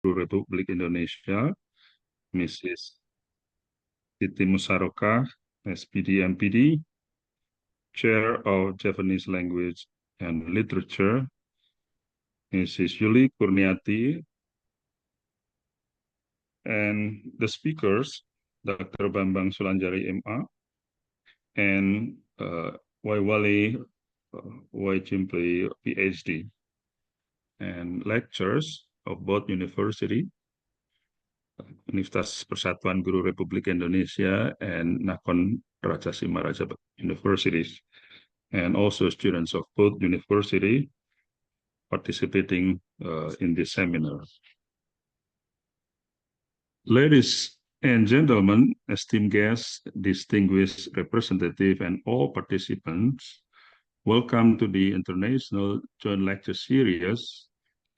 Republik Indonesia, Mrs. Siti Musarokah, S.Pd. M.Pd., Chair of Javanese Language and Literature, Mrs. Yuli Kurniati, and the speakers, Dr. Bambang Sulanjari, M.A., and Waiwali Waichimpli, Ph.D., and lecturers of both Universitas Persatuan Guru Republik Indonesia and Nakhon Ratchasima Rajabhat universities, and also students of both university participating in this seminar. Ladies and gentlemen, esteemed guests, distinguished representative, and all participants, welcome to the International Joint Lecture Series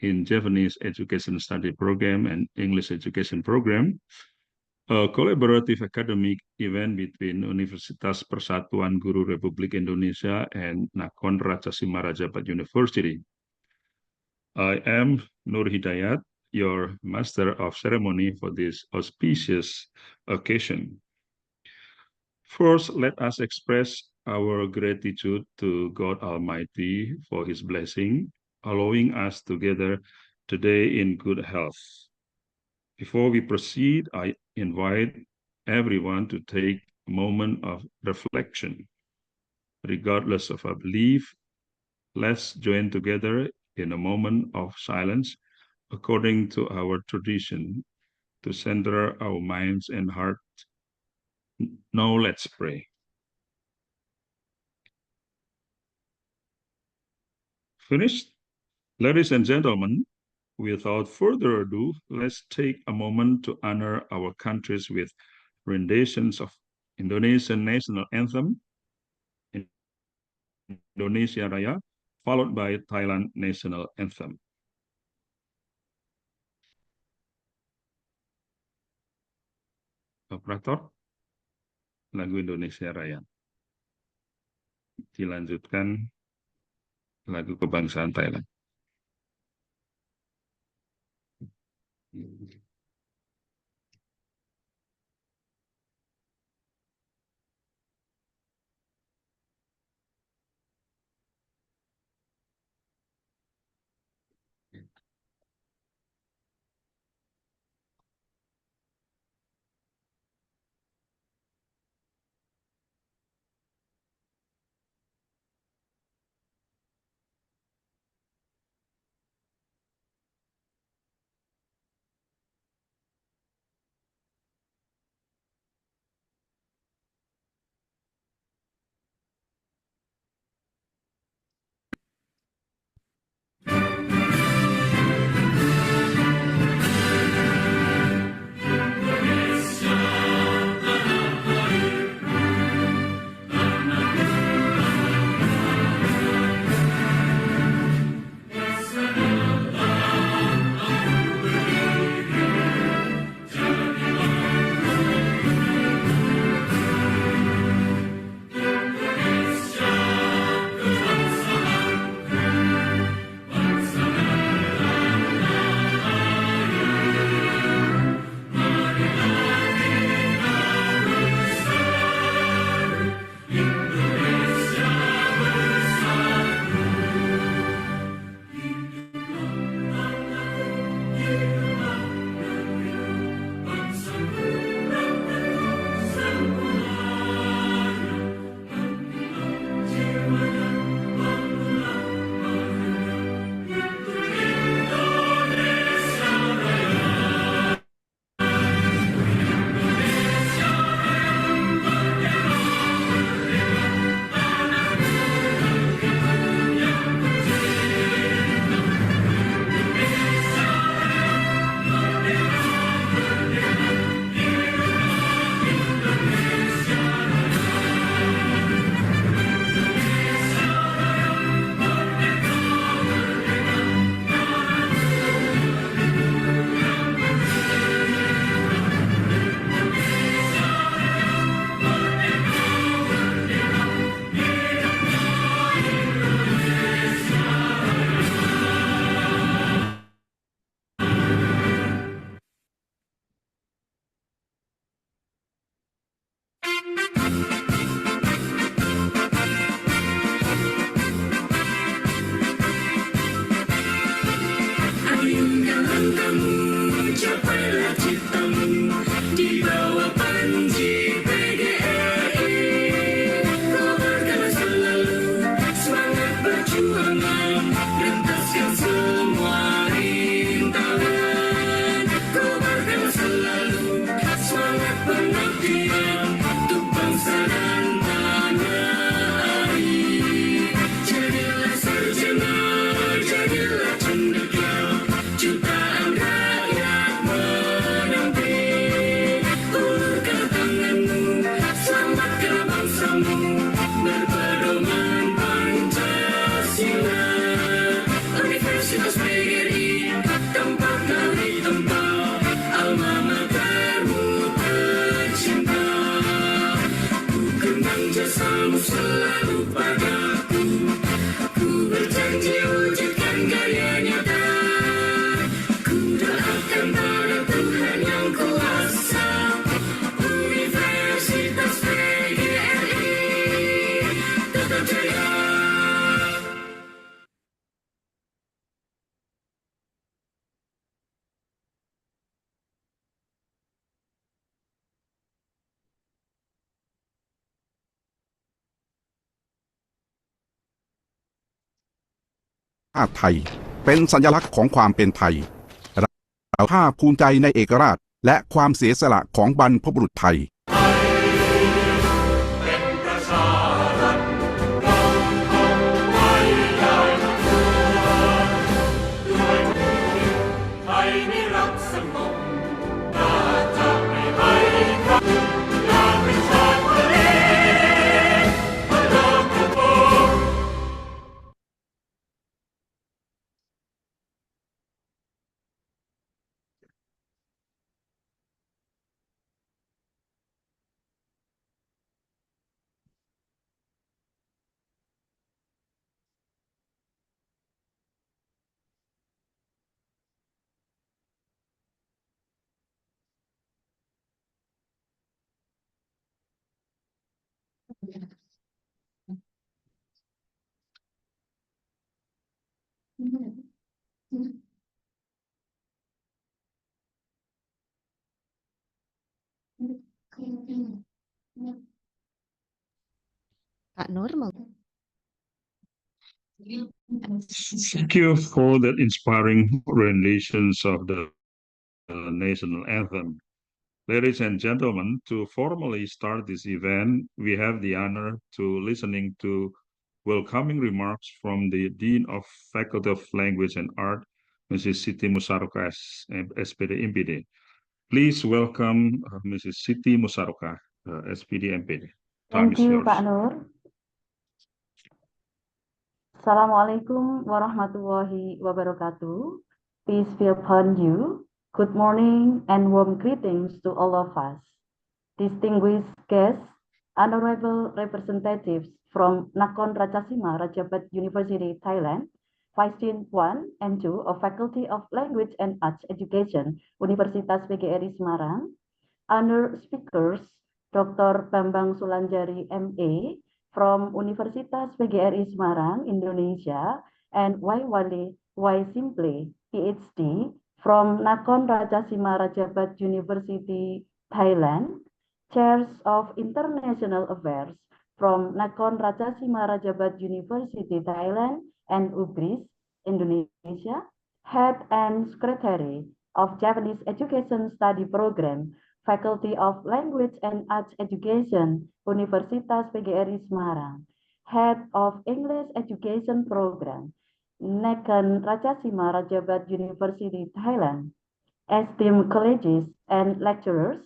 in Javanese Education Study Program and English Education Program, a collaborative academic event between Universitas Persatuan Guru Republik Indonesia and Nakhon Ratchasima Rajabhat University. I am Nur Hidayat, your Master of Ceremony for this auspicious occasion. First, let us express our gratitude to God Almighty for His blessing, allowing us to gather today in good health. Before we proceed, I invite everyone to take a moment of reflection. Regardless of our belief, let's join together in a moment of silence according to our tradition to center our minds and hearts. Now let's pray. Finished? Ladies and gentlemen, without further ado, let's take a moment to honor our countries with renditions of Indonesian national anthem, Indonesia Raya, followed by Thailand national anthem. Operator, lagu Indonesia Raya. Dilanjutkan lagu kebangsaan Thailand. kepada Tuhan yang kuasa, Universitas PGRI tetap jaya.ชาติไทยเป็นสัญลักษณ์ของความเป็นไทยเราภาคภูมิใจในเอกราชและความเสียสละของบรรพบุรุษไทยKak Nur mau Thank you for that inspiring renditions of the national anthem. Ladies and gentlemen, to formally start this event, we have the honor to listening to welcoming remarks from the Dean of Faculty of Language and Art, Mrs. Siti Musaroka, SPD MPD. Please welcome Mrs. Siti Musaroka, SPD MPD. Thank you, Pak Nur. Assalamualaikum warahmatullahi wabarakatuh. Peace be upon you. Good morning and warm greetings to all of us. Distinguished guests, honorable representatives from Nakhon Ratchasima, Rajabhat University, Thailand, Vice Dean 1 and 2 of Faculty of Language and Arts Education, Universitas PGRI Semarang, honor speakers, Dr. Bambang Sulanjari, MA, from Universitas PGRI Semarang, Indonesia, and Y. Simple, Ph.D. from Nakhon Ratchasima Rajabhat University, Thailand, chairs of International Affairs from Nakhon Ratchasima Rajabhat University, Thailand, and UPGRIS, Indonesia, head and secretary of Javanese Education Study Program, Faculty of Language and Arts Education, Universitas PGRI Semarang, Head of English Education Program, Nakhon Ratchasima Rajabhat University, Thailand, esteemed colleagues and lecturers,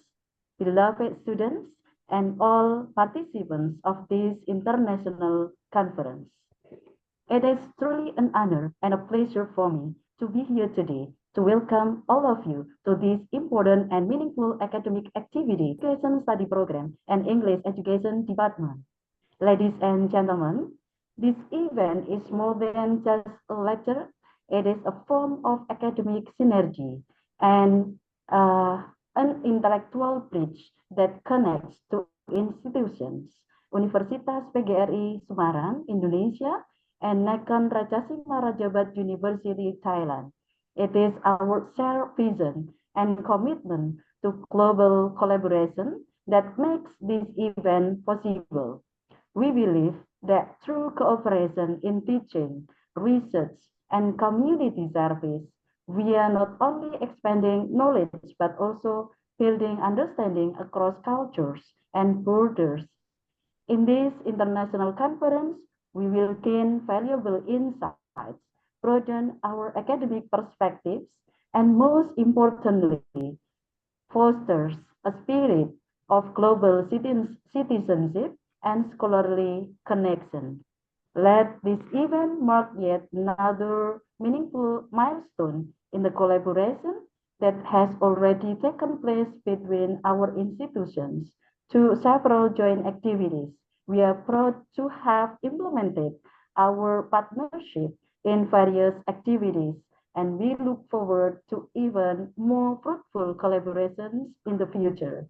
beloved students, and all participants of this international conference. It is truly an honor and a pleasure for me to be here today to welcome all of you to this important and meaningful academic activity, Education Study Program and English Education Department. Ladies and gentlemen, this event is more than just a lecture. It is a form of academic synergy and an intellectual bridge that connects two institutions, Universitas PGRI Semarang, Indonesia, and Nakhon Ratchasima Rajabhat University, Thailand. It is our shared vision and commitment to global collaboration that makes this event possible. We believe that through cooperation in teaching, research, and community service, we are not only expanding knowledge, but also building understanding across cultures and borders. In this international conference, we will gain valuable insights, broaden our academic perspectives, and most importantly, fosters a spirit of global citizenship and scholarly connection. Let this event mark yet another meaningful milestone in the collaboration that has already taken place between our institutions to several joint activities. We are proud to have implemented our partnership in various activities and we look forward to even more fruitful collaborations in the future.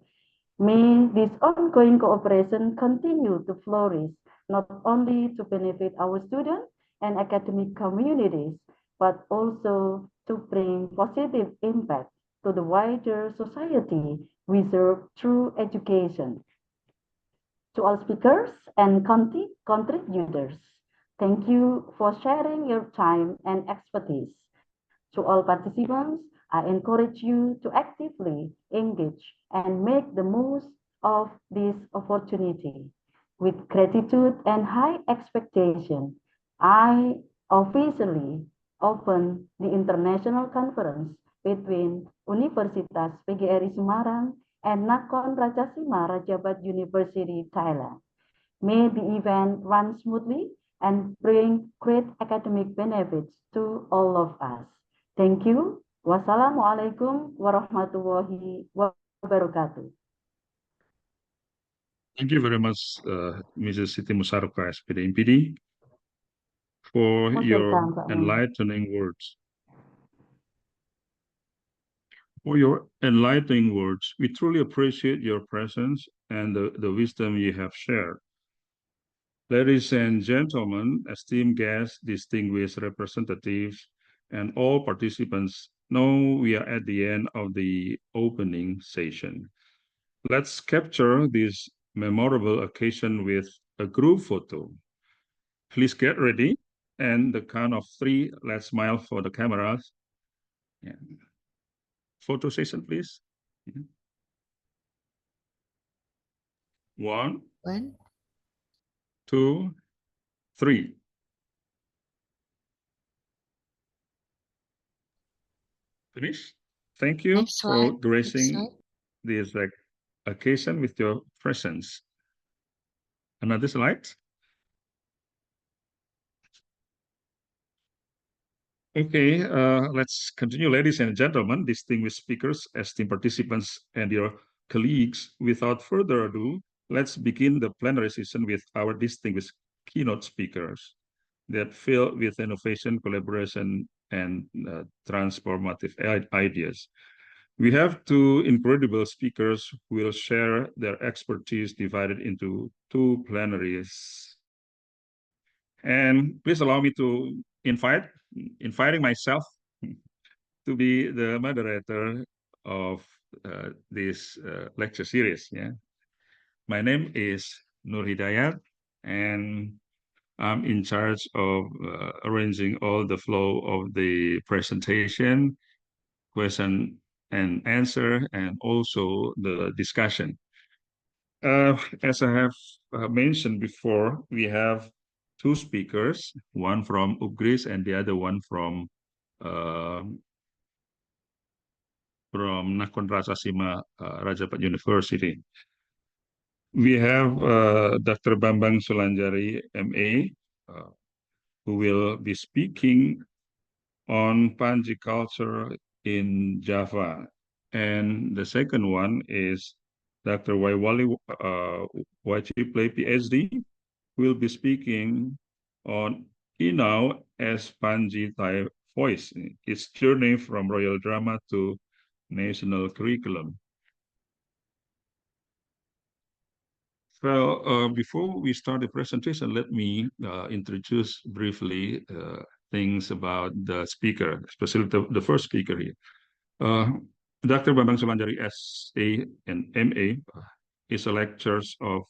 May this ongoing cooperation continue to flourish, not only to benefit our students and academic communities, but also to bring positive impact to the wider society we serve through education. To all speakers and contributors, thank you for sharing your time and expertise. To all participants, I encourage you to actively engage and make the most of this opportunity. With gratitude and high expectation, I officially open the international conference between Universitas PGRI Semarang and Nakhon Ratchasima Rajabhat University, Thailand. May the event run smoothly and bring great academic benefits to all of us. Thank you. Wassalamualaikum warahmatullahi wabarakatuh. Thank you very much, Mrs. Siti Musarka, SPD MPD, for Most your welcome, Pak Bambang. enlightening words. For your enlightening words, we truly appreciate your presence and the wisdom you have shared. Ladies and gentlemen, esteemed guests, distinguished representatives, and all participants, know we are at the end of the opening session. Let's capture this memorable occasion with a group photo. Please get ready, and the count of 3, let's smile for the cameras. Yeah. Photo session, please. 1, 2, 3. Finish. Thank you Next for slide. Next gracing slide. this occasion with your presence. Another slide. Okay, let's continue, ladies and gentlemen, distinguished speakers, esteemed participants, and your colleagues. Without further ado, let's begin the plenary session with our distinguished keynote speakers that fill with innovation, collaboration, and transformative ideas. We have 2 incredible speakers who will share their expertise divided into 2 plenaries. And please allow me to inviting myself to be the moderator of this lecture series. Yeah, my name is Nur Hidayat, and I'm in charge of arranging all the flow of the presentation, question and answer, and also the discussion. As I have mentioned before, we have 2 speakers, one from UPGRIS and the other one from Nakhon Ratchasima Rajabhat University. We have Dr. Bambang Sulanjari, MA, who will be speaking on Panji culture in Java. And the second one is Dr. Waiwali Wachiple, Ph.D., who will be speaking on Inau as Panji Thai voice, its journey from royal drama to national curriculum. Well, before we start the presentation, let me introduce briefly things about the speaker, especially the first speaker here. Dr. Bambang Sulanjari, S.A. and M.A. is a lecturer of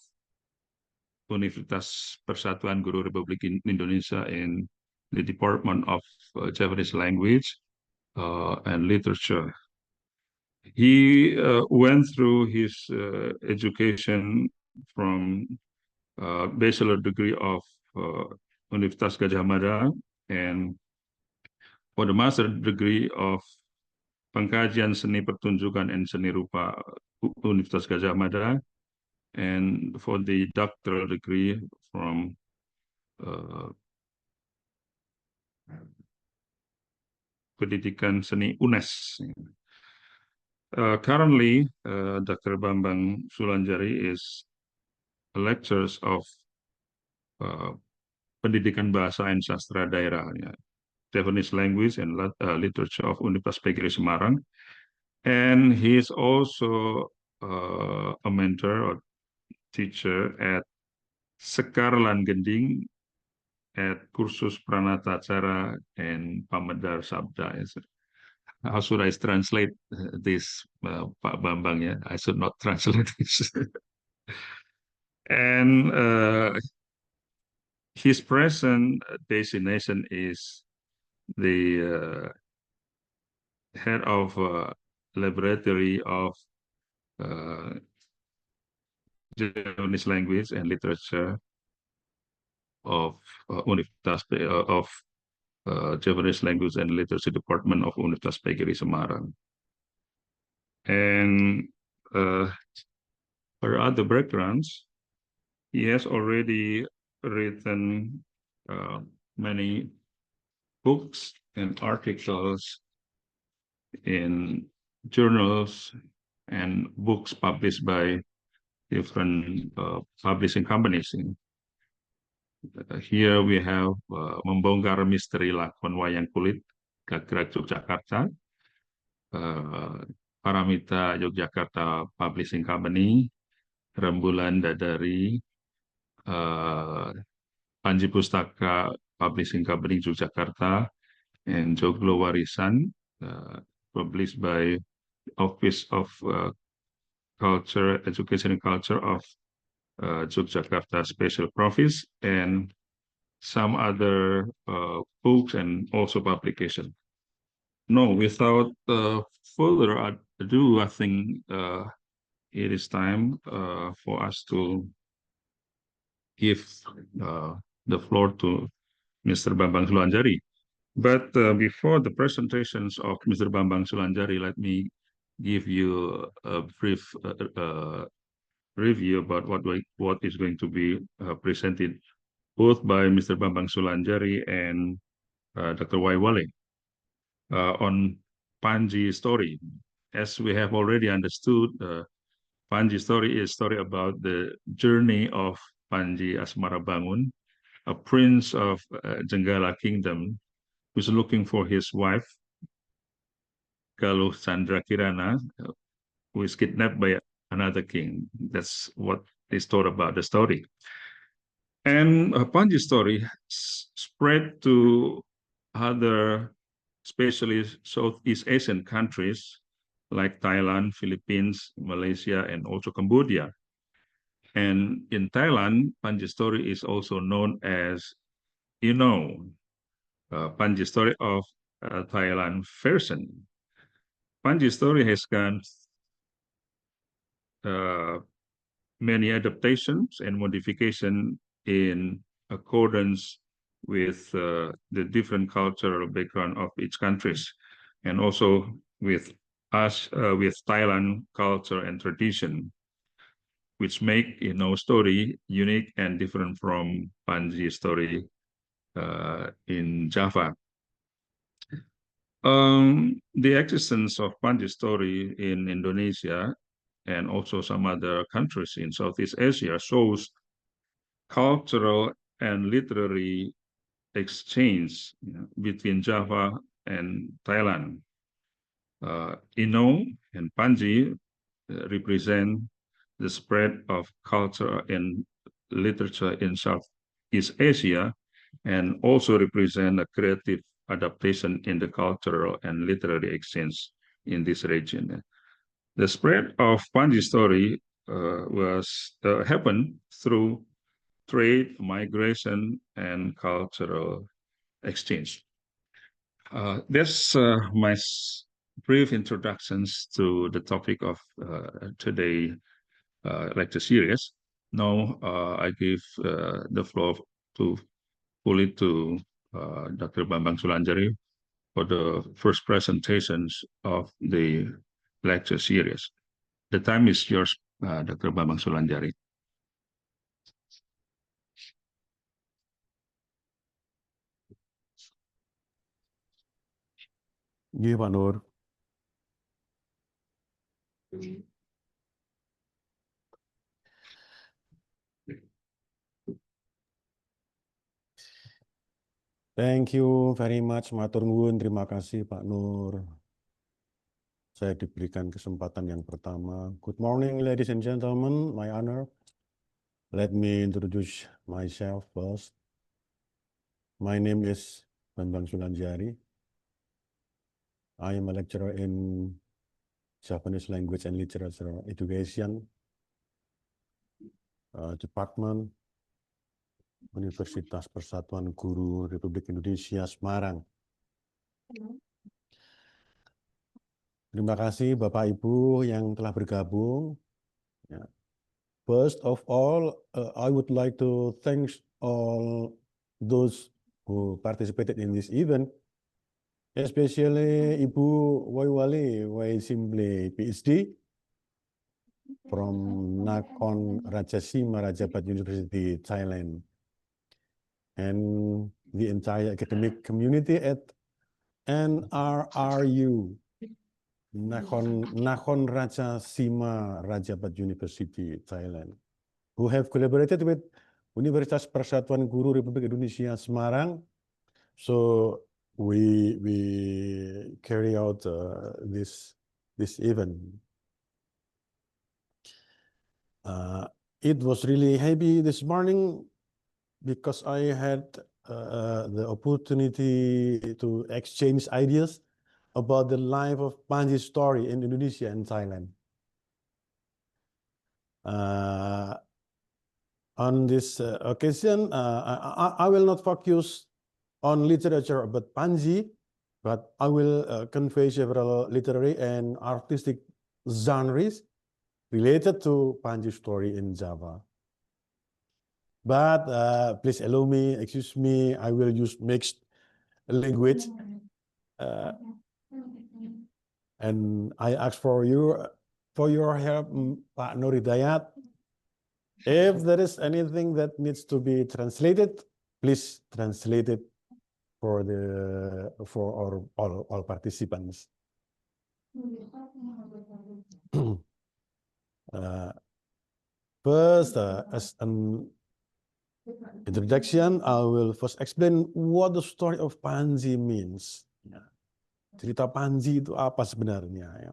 Universitas Persatuan Guru Republik Indonesia in the Department of Javanese Language and Literature. He went through his education from bachelor degree of Universitas Gadjah Mada, and for the master degree of Pengkajian Seni Pertunjukan and Seni Rupa Universitas Gadjah Mada, and for the doctoral degree from Pendidikan Seni UNES. Currently, Dr. Bambang Sulanjari is a lecturer of Pendidikan Bahasa and Sastra Daerah. Yeah. Javanese language and literature of Universitas PGRI Semarang. And he is also a mentor or teacher at Sekar Lan Gending at Kursus Pranata Cara and Pamedar Sabda. How should I translate this, Pak Bambang? Yeah, I should not translate this. And his present designation is the head of laboratory of Javanese language and literature of Universitas of Javanese language and literature department of Universitas PGRI Semarang. And for other backgrounds, he has already written many books and articles in journals and books published by different publishing companies. Here we have Membongkar Misteri Lakon Wayang Kulit, Gagrak Yogyakarta, Paramita Yogyakarta Publishing Company, Rembulan Dadari, Panji Pustaka Publishing Company Yogyakarta, and Joglo Warisan, published by Office of Culture, Education and Culture of Yogyakarta Special Province, and some other books and also publication. No, without further ado, I think it is time for us to give the floor to Mr. Bambang Sulanjari. But before the presentations of Mr. Bambang Sulanjari, let me give you a brief review about what is going to be presented both by Mr. Bambang Sulanjari and Dr. Waiwale on Panji story. As we have already understood, Panji story is a story about the journey of Panji Asmarabangun, a prince of Jenggala Kingdom, who's looking for his wife, Galuh Chandra Kirana, who is kidnapped by another king. That's what is told about the story. And Panji story spread to other, especially Southeast Asian countries like Thailand, Philippines, Malaysia, and also Cambodia. And in Thailand, Panji story is also known as, Panji story of Thailand version. Panji story has gone many adaptations and modification in accordance with the different cultural background of each countries, and also with Thailand culture and tradition, which make story unique and different from Panji story in Java. The existence of Panji story in Indonesia and also some other countries in Southeast Asia shows cultural and literary exchange between Java and Thailand. And Panji represent the spread of culture and literature in Southeast Asia, and also represent a creative adaptation in the cultural and literary exchange in this region. The spread of Panji story happened through trade, migration, and cultural exchange. That's my brief introductions to the topic of today lecture series. Now I give the floor to Dr. Bambang Sulanjari for the first presentations of the lecture series. The time is yours, Dr. Bambang Sulanjari. Nggih, Pak Nur. Thank you very much, matur nuwun. Terima kasih, Pak Nur. Saya diberikan kesempatan yang pertama. Good morning, ladies and gentlemen. My honor. Let me introduce myself first. My name is Bambang Sulanjari. I am a lecturer in Javanese Language and Literature Education Department, Universitas Persatuan Guru Republik Indonesia, Semarang. Terima kasih Bapak Ibu yang telah bergabung. Ya. First of all, I would like to thank all those who participated in this event, especially Ibu Waiwali Waisimble Ph.D. from Nakhon Ratchasima, Rajabhat University, Thailand, and the entire academic community at NRRU, Nakhon Ratchasima, Rajabhat University, Thailand, who have collaborated with Universitas Persatuan Guru Republik Indonesia, Semarang. So we carry out this event. It was really happy this morning because I had the opportunity to exchange ideas about the life of Panji's story in Indonesia and Thailand. On this occasion, I will not focus on literature about Panji, but I will convey several literary and artistic genres related to Panji's story in Java. But please allow me, excuse me, I will use mixed language. And I ask for your help, Pak Nur Hidayat. If there is anything that needs to be translated, please translate it for all participants. First, as an introduction, I will first explain what the story of Panji means. Cerita Panji itu apa sebenarnya?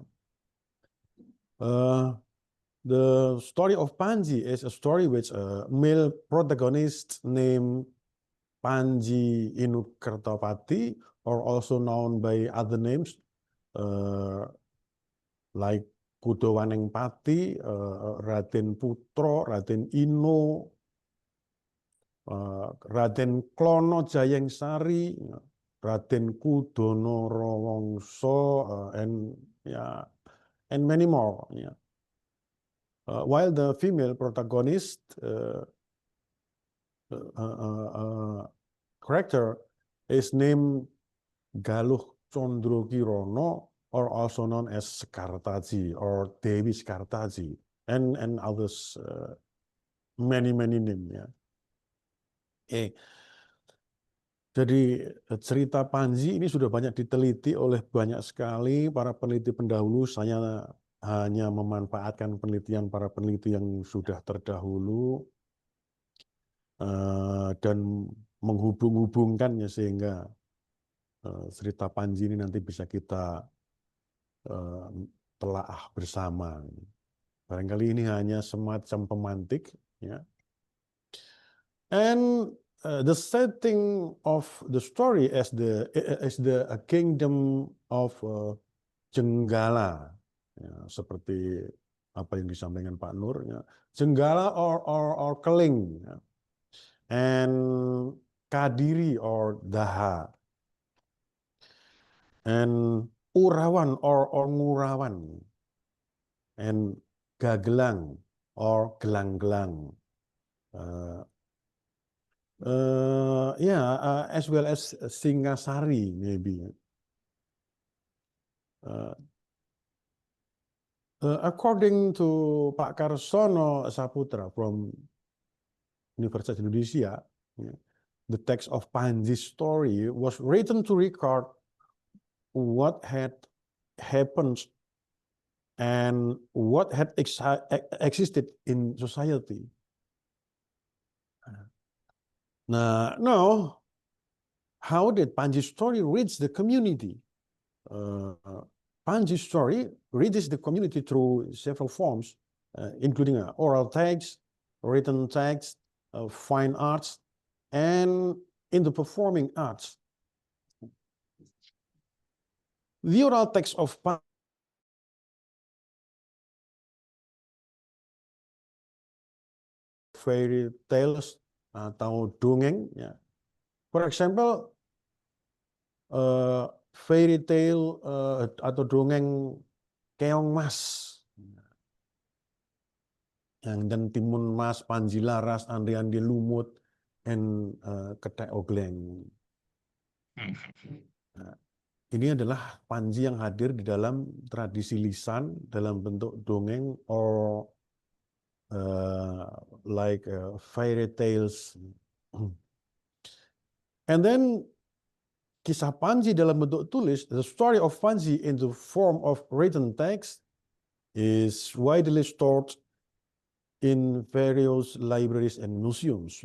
The story of Panji is a story which a male protagonist named Panji Inukertapati, or also known by other names like Kudowanengpati, Raden Putro, Raden Ino, Raden Klono Jayengsari, Raden Kudono Rawongso, and many more. While the female protagonist character is named Galuh Condro Kirono, or also known as Sekartaji or Dewi Sekartaji, and others, many names. Jadi cerita Panji ini sudah banyak diteliti oleh banyak sekali para peneliti pendahulu. Saya hanya memanfaatkan penelitian para peneliti yang sudah terdahulu dan menghubung-hubungkannya sehingga cerita Panji ini nanti bisa kita telaah bersama. Barangkali ini hanya semacam pemantik, ya. And the setting of the story is the kingdom of Jenggala, ya, seperti apa yang disampaikan Pak Nur, ya. Jenggala or Keling, ya. And Kadiri or Daha, and Urawan or Ngurawan, and Gagelang or Gelang-gelang, as well as Singasari maybe. According to Pak Karsono Saputra from Universitas Indonesia, the text of Panji's story was written to record what had happened and what had existed in society. Now, how did Panji's story reach the community? Panji's story reaches the community through several forms, including oral text, written text, fine arts, and in the performing arts. The oral text of fairy tales atau dongeng, ya. For example, fairy tale atau dongeng Keong Mas, yang dan Timun Mas, Panji Laras, Andi Lumut, and Ketek Ogleng. Nah, ini adalah Panji yang hadir di dalam tradisi lisan dalam bentuk dongeng or like fairy tales. And then kisah Panji dalam bentuk tulis, the story of Panji in the form of written text is widely stored in various libraries and museums.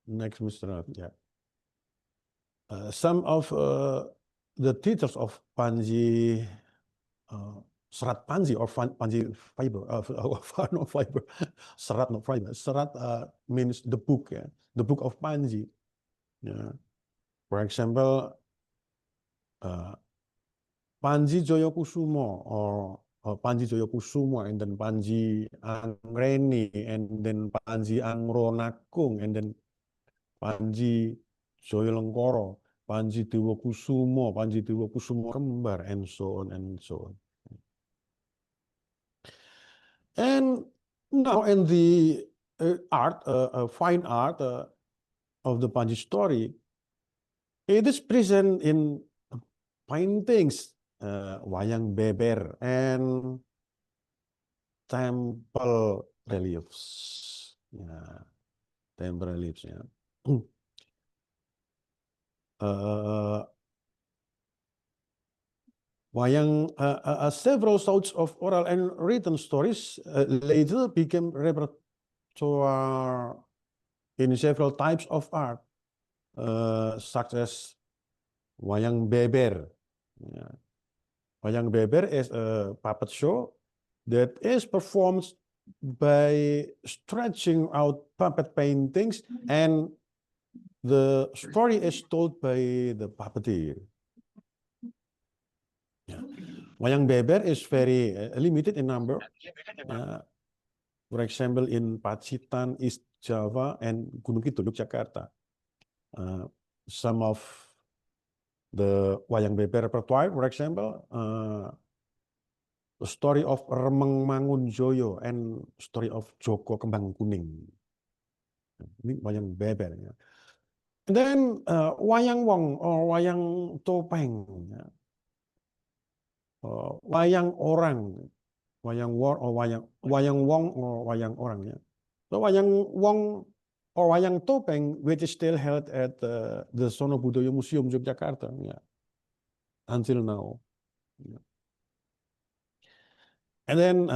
Next, Mr. Yeah. Some of the titles of Panji, Serat Panji or Panji fiber, no fiber, Serat no fiber. Serat means the book, yeah, the book of Panji. Yeah. For example, Panji Joyokusumo or Panji Joyokusumo, and then Panji Angreni, and then Panji Angronakung, and then Panji Joyolengkoro, Panji Dewokusumo, Panji Dewokusumo Kembar, and so on and so on. And now in the art, fine art of the Panji story, it is present in paintings, wayang beber, and temple reliefs. Yeah, temple reliefs. Yeah. Several sorts of oral and written stories later became repertoire in several types of art, such as wayang beber. Yeah. Wayang beber is a puppet show that is performed by stretching out puppet paintings, and the story is told by the puppeteer. Yeah. Wayang beber is very limited in number. For example, in Pacitan, East Java, and Gunung Kidul, Yogyakarta. Some of the wayang beber repertoire, for example, the story of Remeng Mangun Joyo and story of Joko Kembang Kuning. Ini wayang beber. Ya. And then wayang wong or wayang topeng, ya. Wayang orang, wayang war or wayang wong or wayang orang. Ya. So wayang wong or wayang topeng, which is still held at the Sono Budoyo Museum, Yogyakarta, yeah, until now. Yeah. And then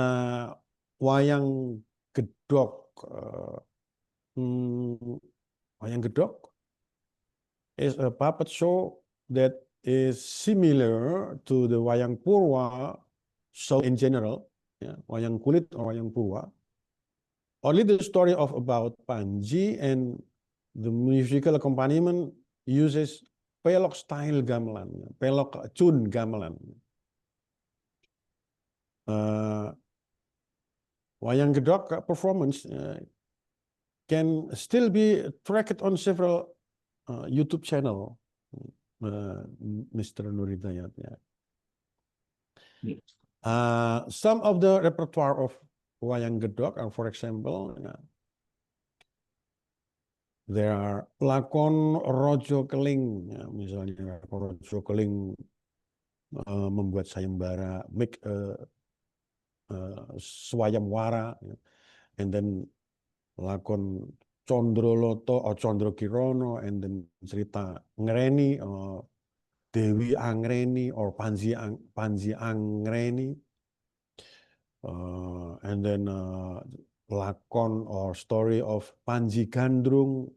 wayang gedok, wayang gedok is a puppet show that is similar to the wayang purwa show in general, yeah, wayang kulit or wayang purwa. Only the story of about Panji and the musical accompaniment uses pelok style gamelan, pelok cun gamelan. Wayang gedok performance can still be tracked on several YouTube channel, Mr. Nuridayat. Yeah. Some of the repertoire of wayang gedok are, for example, there are lakon rojo keling, ya, misalnya rojo keling membuat sayembara, make swayam wara, ya. And then lakon Condroloto or Condro Kirono, and then cerita Ngreni, Dewi Angreni or Panji Angreni. And then lakon or story of Panji Gandrung,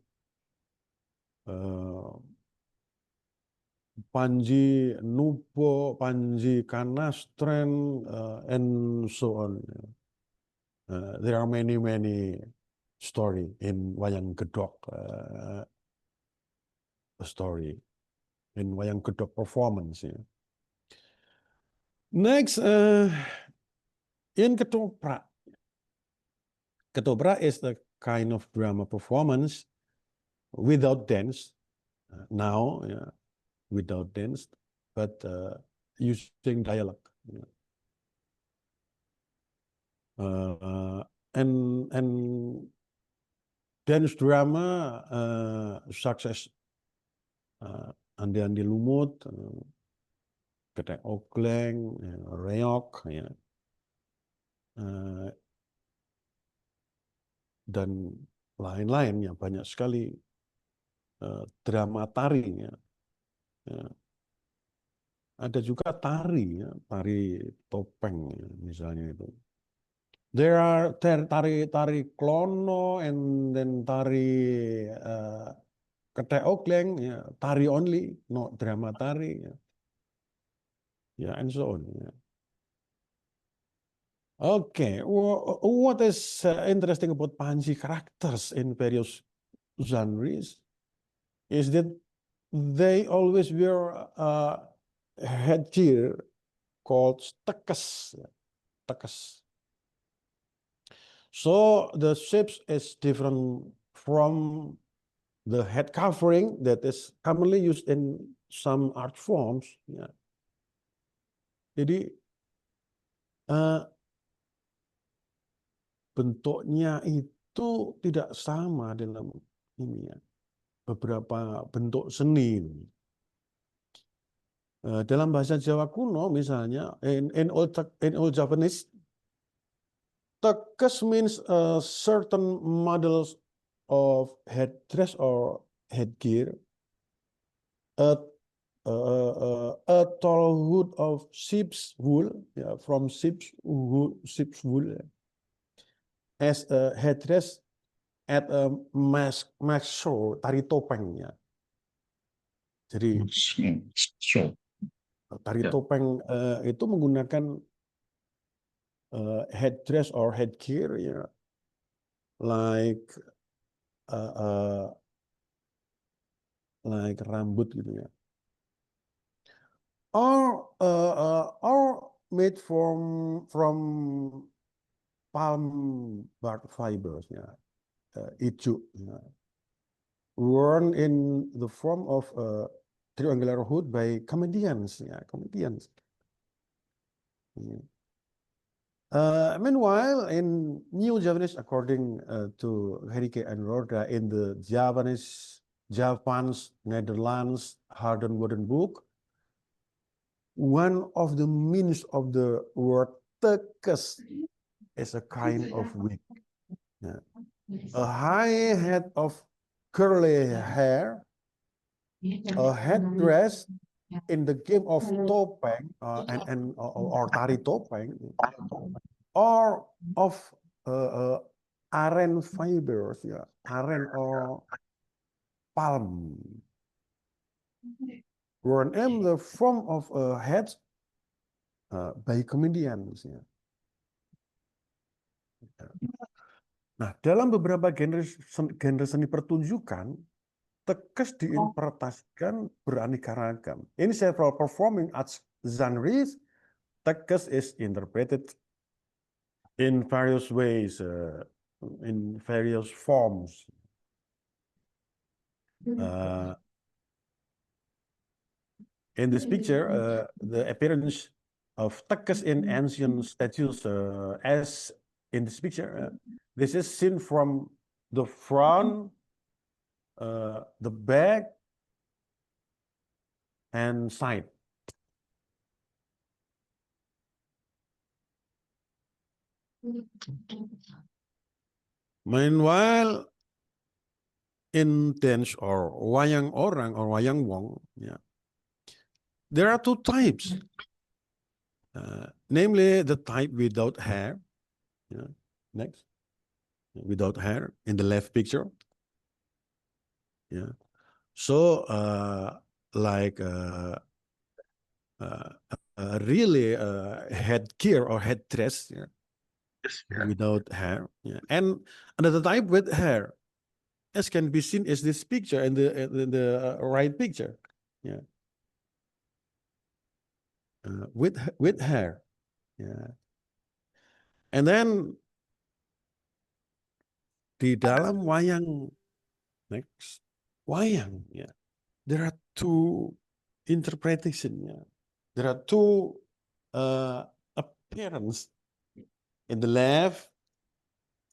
Panji Nubo, Panji Kanastren, and so on. There are many story in Wayang Gedok, story in Wayang Gedok performance. Yeah. Next, in Ketoprak. Ketoprak is the kind of drama performance without dance. Now, yeah, without dance, but using dialogue. Yeah. And dance drama success Andi-Andi Lumut, Ketek Ogleng, Reok, ya. Dan lain-lain ya, banyak sekali drama tari ya. Ada juga tari ya, tari topeng ya, misalnya itu. There are tari klono and then tari Ketek Ogleng ya, tari only, no drama tari ya. Yeah, and so on. Yeah. Okay, what is interesting about Panji characters in various genres is that they always wear a headgear called tekes. So the shapes is different from the head covering that is commonly used in some art forms. Yeah. Jadi bentuknya itu tidak sama dalam ini ya, beberapa bentuk seni. Dalam bahasa Jawa kuno misalnya in old Javanese, tekes means certain models of headdress or headgear, a tall hood of sheep's wool, yeah, from sheep's wool, as a headdress at a mask show, tari topeng ya. Jadi tari topeng itu menggunakan headdress or headgear ya, like rambut gitu ya. Or made from palm bark fibers, ya, ijuk, ya, worn in the form of a triangular hood by comedians, ya, comedians. Meanwhile, in New Javanese, according to Henrique and Roda in the Javanese, Netherlands, Harden Wooden Book, one of the meanings of the word tekes is a kind of wig. Yeah. A high head of curly hair, a headdress in the game of topeng or tari topeng, or of aren fibers, yeah, aren or palm, worn in the form of a head by comedians. Yeah. Nah, dalam beberapa genre seni pertunjukan, tekes diinterpretasikan beraneka ragam. In several performing arts genres, tekes is interpreted in various ways, in various forms. In this picture, the appearance of tekes in ancient statues, as in this picture, this is seen from the front, the back, and side. Meanwhile, in dance or wayang orang or wayang wong, yeah, there are two types. Namely, the type without hair. Yeah. Next. without hair in the left picture. Yeah. So like really headgear or headdress, yeah, without hair. Yeah. And another type with hair, as can be seen as this picture in the right picture. Yeah. With hair. Yeah. And then di dalam wayang, next, wayang, yeah, there are two interpretations. Yeah. There are two appearance in the left.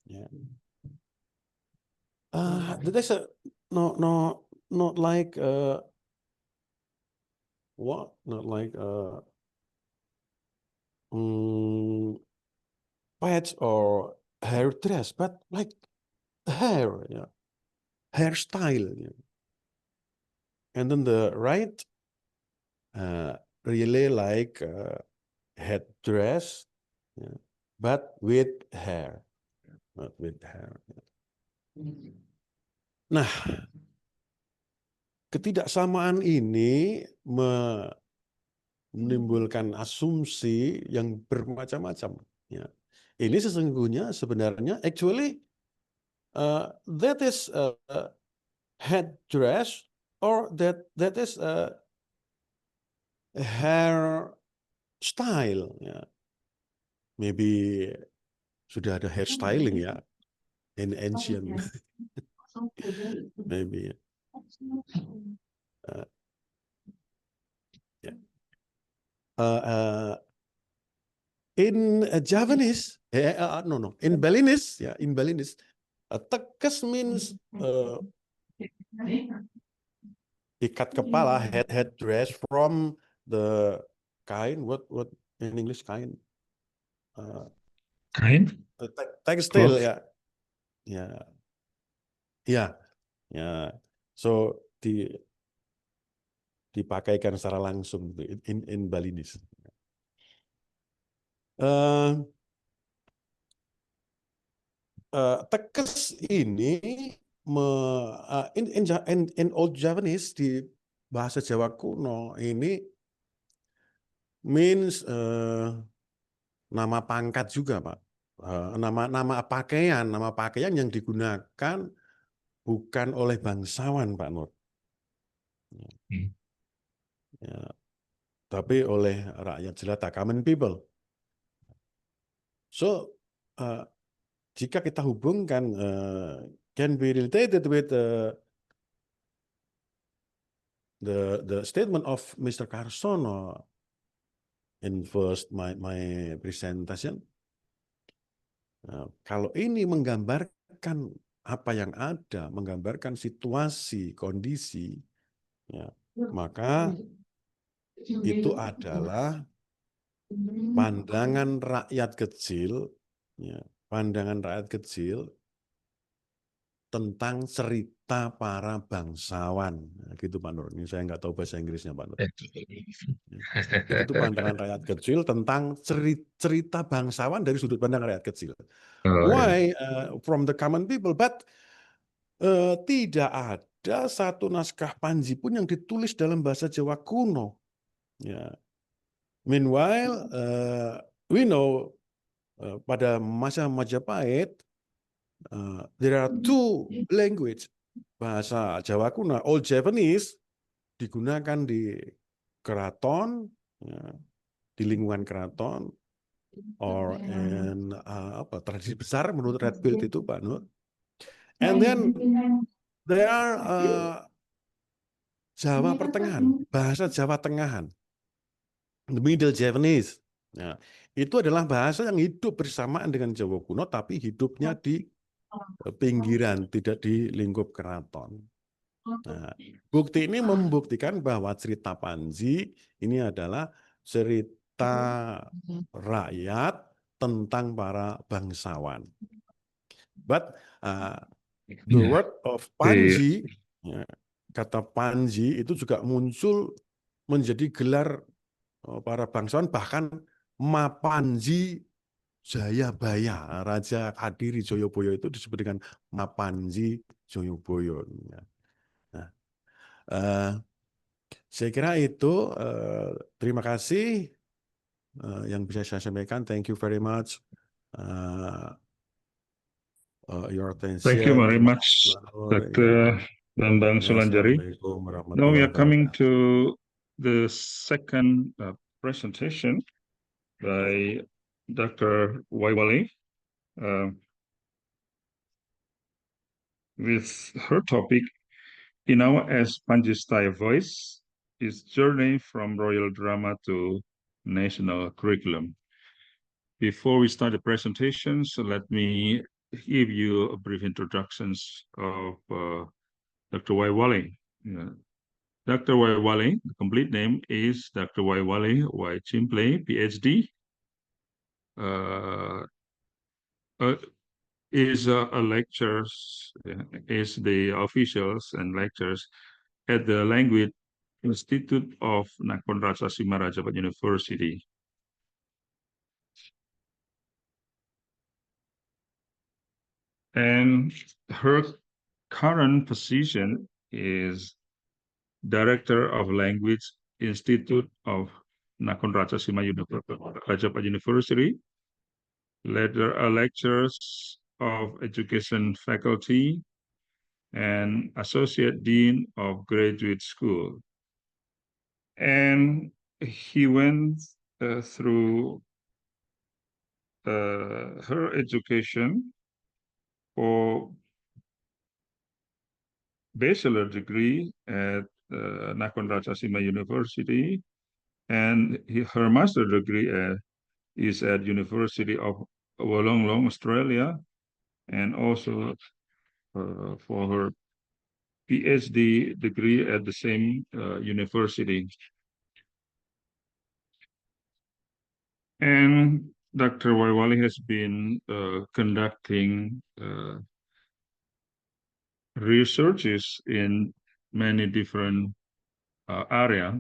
Yeah. There's a not like what? Not like patch or hair dress, but like hair, yeah, hairstyle. Yeah. And then the right, really like head dress, yeah, but with hair, not with hair. Nah, ketidaksamaan ini menimbulkan asumsi yang bermacam-macam. Ya. Ini sesungguhnya sebenarnya actually that is head dress or that is hair style. Ya. Maybe sudah ada hair styling ya in ancient. Maybe. In Javanese, in Balinese, yeah, in Balinese, tekes means ikat kepala, head dress from the kain. What in English kain? Kain? Textile, Cloth. ya, ya. So dipakaikan secara langsung in Balinese. Tekes ini in Old Javanese, di bahasa Jawa kuno ini means nama pangkat juga, Pak. Nama pakaian yang digunakan bukan oleh bangsawan, Pak Nur. Ya, tapi oleh rakyat jelata, common people. So jika kita hubungkan can be related with the statement of Mr. Carsono in first my presentation. Kalau ini menggambarkan apa yang ada, menggambarkan situasi, kondisi, ya, maka itu adalah pandangan rakyat kecil, ya, pandangan rakyat kecil tentang cerita para bangsawan, gitu Pak Nur. Ini saya nggak tahu bahasa Inggrisnya Pak Nur. Itu pandangan rakyat kecil tentang cerita bangsawan dari sudut pandang rakyat kecil. Why from the common people? But tidak ada satu naskah Panji pun yang ditulis dalam bahasa Jawa kuno. Ya. Meanwhile, we know pada masa Majapahit there are two language, bahasa Jawa kuno, Old Javanese digunakan di keraton, ya, di lingkungan keraton, or in tradisi besar menurut Rajabhat itu Pak Nur. And then there are Jawa Pertengahan, bahasa Jawa Tengahan, the Middle Javanese. Ya, itu adalah bahasa yang hidup bersamaan dengan Jawa kuno, tapi hidupnya di pinggiran, tidak di lingkup keraton. Nah, bukti ini membuktikan bahwa cerita Panji ini adalah cerita rakyat tentang para bangsawan. But the word of Panji, ya, kata Panji itu juga muncul menjadi gelar para bangsawan, bahkan Mapanji Jayabaya, Raja Kadiri Joyoboyo itu disebut dengan Panji Joyoboyo. Nah, saya kira itu terima kasih yang bisa saya sampaikan. Thank you very much. Your Thank you attention. very Terima much, kasih, Nur. Dr. Bambang Ya, Sulanjari. Assalamualaikum Now we warahmatullahi are coming wabarakatuh. to the second presentation by Dr. Waiwale with her topic, In Our as Panji Style Voice, His Journey from Royal Drama to National Curriculum. Before we start the presentation, so let me give you a brief introductions of Dr. Waiwale. Dr. Waiwale, the complete name is Dr. Waiwale Y. Chimple, Ph.D. Is a lectures, is the officials and lectures at the Language Institute of Nakhon Ratchasima Rajabhat University. And her current position is Director of Language Institute of Nakhon Ratchasima Rajabhat University, lectures of Education Faculty, and Associate Dean of Graduate School. And he went through her education for bachelor degree at Nakhon Ratchasima University, and her master degree is at University of Wollongong, Australia, and also for her PhD degree at the same university. And Dr. Waiwale has been conducting researches in many different areas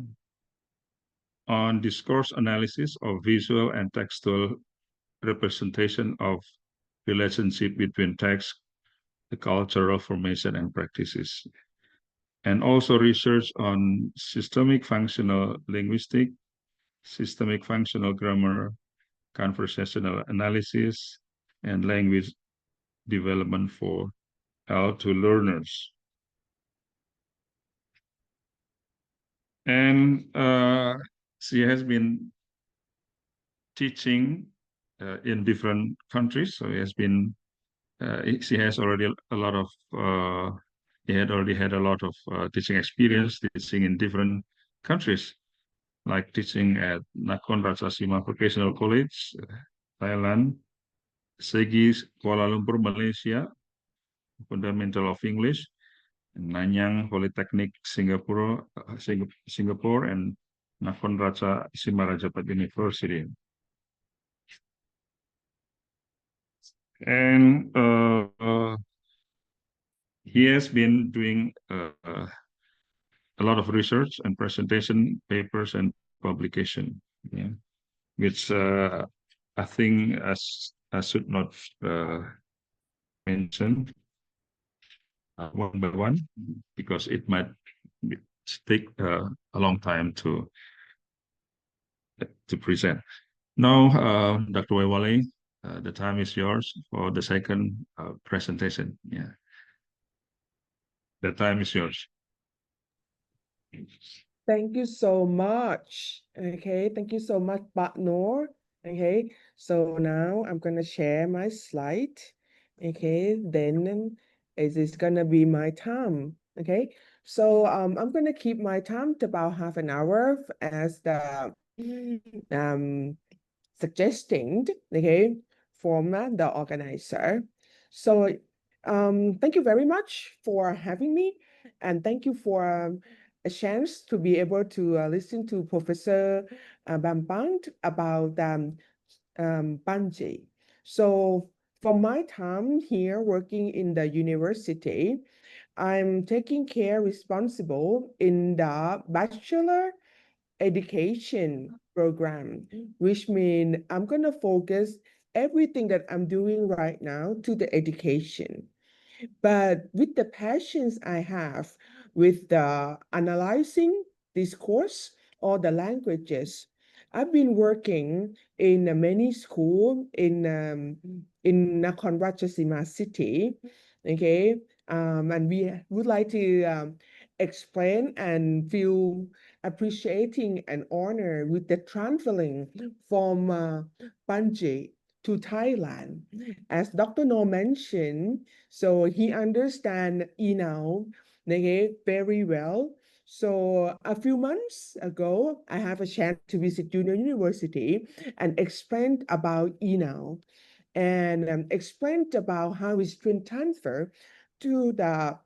on discourse analysis of visual and textual representation of relationship between text, the cultural formation and practices, and also research on systemic functional linguistic, systemic functional grammar, conversational analysis, and language development for L2 learners. And she has been teaching in different countries. So she has already a lot of, he had already had a lot of teaching experience, teaching in different countries, like teaching at Nakhon Ratchasima Vocational College, Thailand, Segi, Kuala Lumpur, Malaysia, Fundamental of English, Nanyang Polytechnic, Singapore, and Nakhon Ratchasima Rajabhat University. And he has been doing a lot of research and presentation papers and publication, yeah, which I think I should not mention one by one, because it might take a long time to present. Now, Dr. Waiwale, the time is yours for the second presentation. Yeah, the time is yours. Thank you so much. Okay, thank you so much, Pak Noor. Okay, so now I'm gonna share my slide. Okay, then it is gonna be my time. Okay, so I'm gonna keep my time to about half an hour as the suggesting, okay, from the organizer. So thank you very much for having me, and thank you for a chance to be able to listen to Professor Bambang about Panji. So for my time here working in the university, I'm taking care responsible in the bachelor education program, which means I'm going to focus everything that I'm doing right now to the education. But with the passions I have with the analyzing this course or the languages, I've been working in many schools in Nakhon Ratchasima city, okay, and we would like to explain and feel appreciating and honor with the traveling from Panji to Thailand. As Dr. No mentioned, so he understands very well. So a few months ago, I have a chance to visit Junior University and explained about and explained about how it's been transferred to the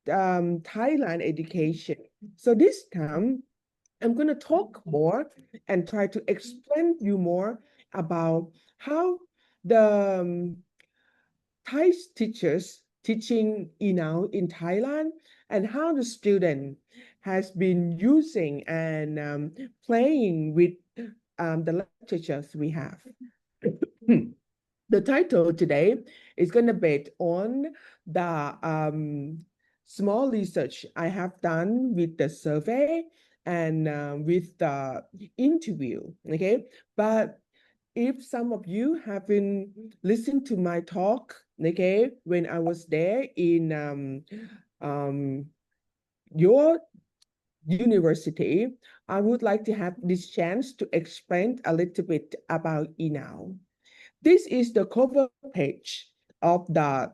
Thailand education. So this time, I'm going to talk more and try to explain you more about how the Thai teachers teaching in Thailand and how the student has been using and playing with the literatures we have. The title today is going to be on the small research I have done with the survey and with the interview, okay? But if some of you haven't listened to my talk, okay, when I was there in your university, I would like to have this chance to explain a little bit about Inao. This is the cover page of the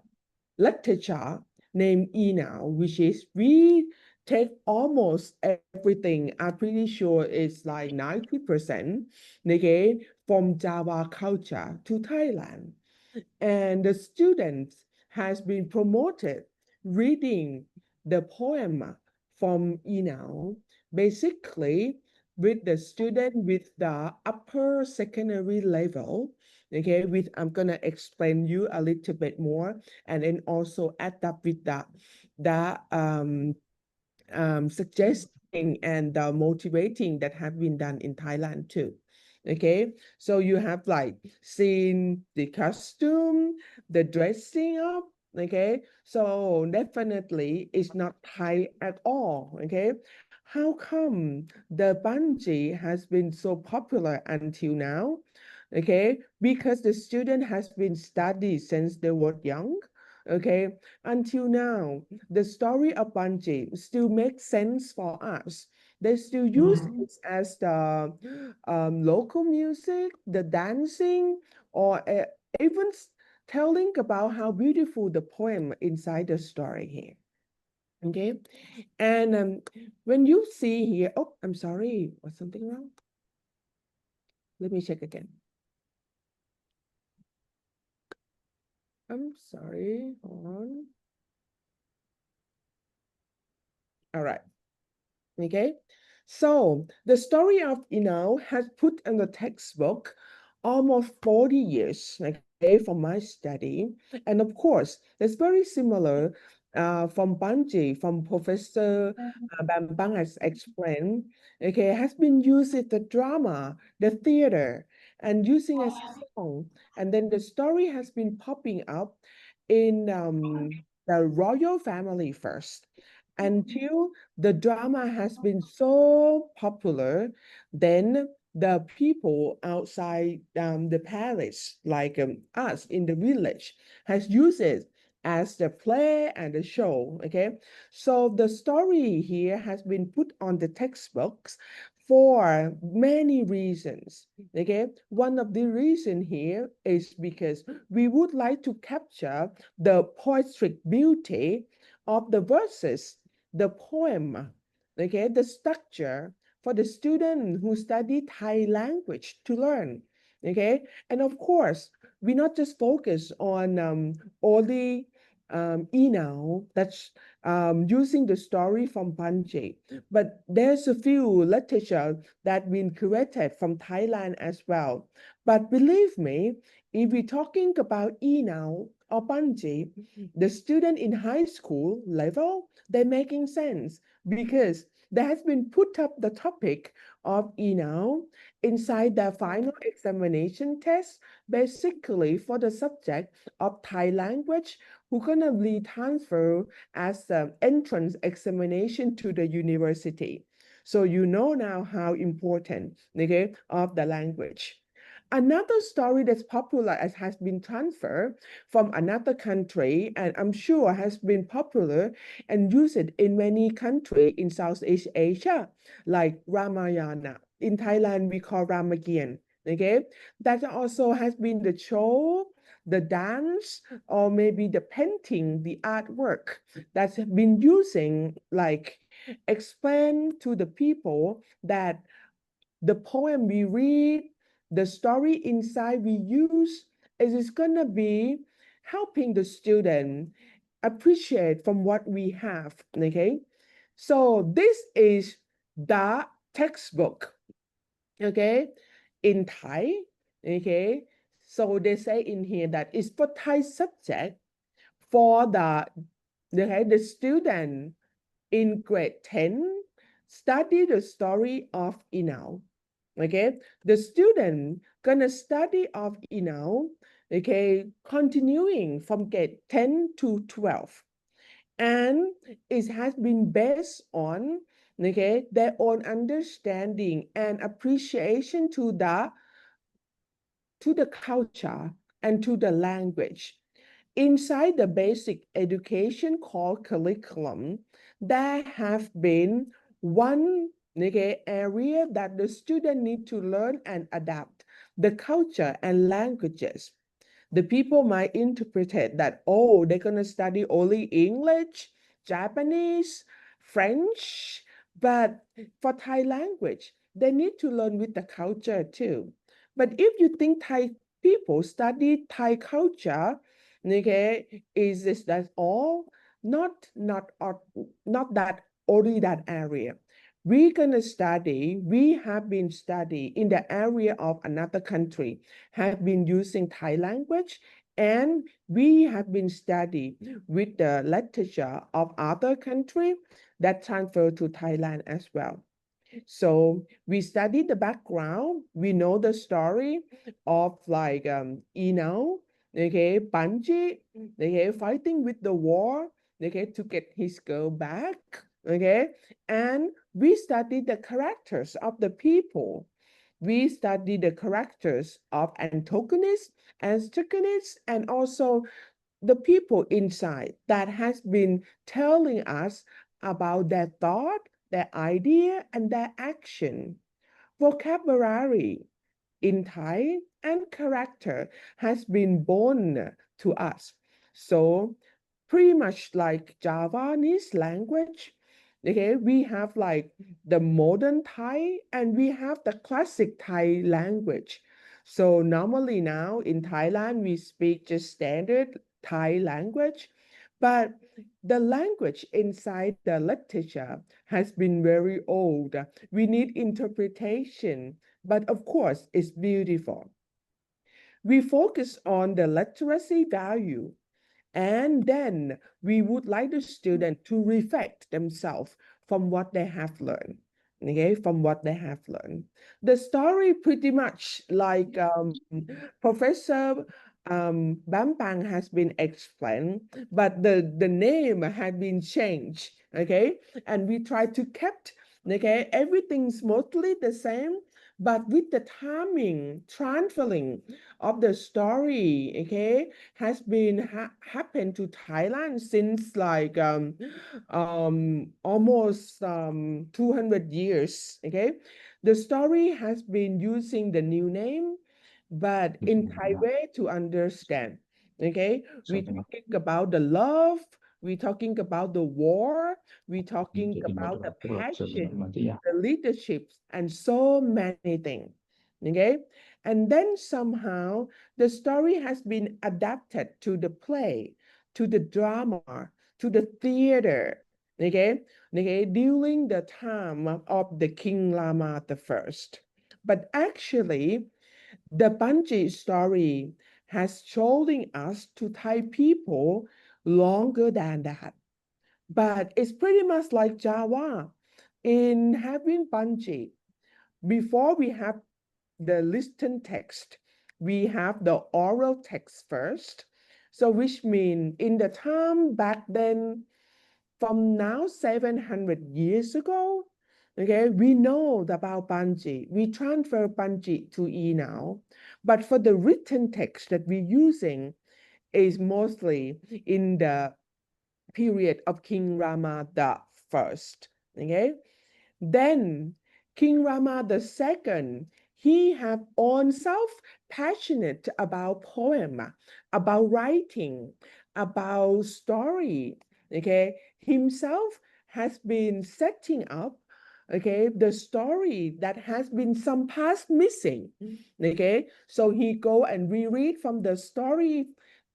literature named Inao, which is we take almost everything. I'm pretty sure it's like 90%, okay, from Java culture to Thailand. And the students has been promoted reading the poem from Inao, basically with the student with the upper secondary level, okay, with I'm gonna explain you a little bit more, and then also add up with the suggesting and the motivating that have been done in Thailand too. Okay, so you have like seen the costume, the dressing up, okay, so definitely it's not Thai at all, okay. How come the Panji has been so popular until now? Okay, because the student has been studied since they were young, okay, until now, the story of Panji still makes sense for us. They still use it as the local music, the dancing, or even telling about how beautiful the poem inside the story here. Okay, and when you see here, oh, I'm sorry, was something wrong? Let me check again. I'm sorry, hold on. All right. Okay, so the story of Inao has put in the textbook almost 40 years, okay, from my study. And of course, it's very similar from Panji, from Professor Bambang has explained, okay, has been used in the drama, the theater, and using as a song. And then the story has been popping up in the royal family first, until the drama has been so popular, then the people outside the palace, like us in the village, has used it as the play and the show, okay? So the story here has been put on the textbooks for many reasons, okay? One of the reasons here is because we would like to capture the poetic beauty of the verses, the poem, okay, the structure for the student who study Thai language to learn, okay? And of course, we not just focus on only Inao, that's using the story from Panji, but there's a few literature that been created from Thailand as well. But believe me, if we're talking about Inao or Panji, the student in high school level, they're making sense because there has been put up the topic of inside the final examination test, basically for the subject of Thai language, who gonna be transferred as the entrance examination to the university. So you know now how important, okay, of the language. Another story that's popular as has been transferred from another country, and I'm sure has been popular and used in many countries in Southeast Asia, like Ramayana. In Thailand, we call Ramakian. Okay, that also has been the show, the dance, or maybe the painting, the artwork that's been using like explain to the people that the poem we read, the story inside we use, is gonna be helping the student appreciate from what we have, okay? So this is the textbook, okay, in Thai, okay? So they say in here that it's for Thai subject for the student in grade 10 study the story of Inau. Okay, the student gonna study of Inau, okay, continuing from grade 10 to 12. And it has been based on, okay, their own understanding and appreciation to the culture and to the language. Inside the basic education core curriculum, there have been one area that the student need to learn and adapt the culture and languages. The people might interpret it that, oh, they're going to study only English, Japanese, French, but for Thai language, they need to learn with the culture too. But if you think Thai people study Thai culture, okay, is this that's all? Not that only that area. We have been studying in the area of another country, have been using Thai language, and we have been studying with the literature of other country that transfer to Thailand as well. So we study the background, we know the story of like Inau, okay, Panji, okay, fighting with the war, okay, to get his girl back, okay, and we study the characters of the people. We study the characters of antagonists, and also the people inside that has been telling us about their thought, their idea, and their action. Vocabulary in Thai and character has been born to us. So pretty much like Javanese language, okay, we have like the modern Thai and we have the classic Thai language. So normally now in Thailand, we speak just standard Thai language, but the language inside the literature has been very old. We need interpretation, but of course, it's beautiful. We focus on the literacy value, and then we would like the student to reflect themselves from what they have learned. Okay, from what they have learned. The story pretty much like Professor Bambang has been explained, but the name had been changed. Okay, and we try to kept everything's mostly the same, but with the timing, transferring of the story, has been happened to Thailand since like almost 200 years. The story has been using the new name, but in Thai way to understand. We talking about the love, we talking about the war, we talking about the passion, the leadership, and so many things. And then somehow the story has been adapted to the play, to the drama, to the theater, during the time of the King Lama I. But actually, the Panji story has shown us to Thai people longer than that. But it's pretty much like Java. in having Panji, before we have the written text, we have the oral text first. So which means in the time back then, from now 700 years ago, okay, we know about Panji. We transfer Panji to now. But for the written text that we're using is mostly in the period of King Rama the First. Okay, then King Rama II, he have own self passionate about poem, about writing, about story. Okay, himself has been setting up, okay, the story that has been some past missing. Okay, so he go and reread from the story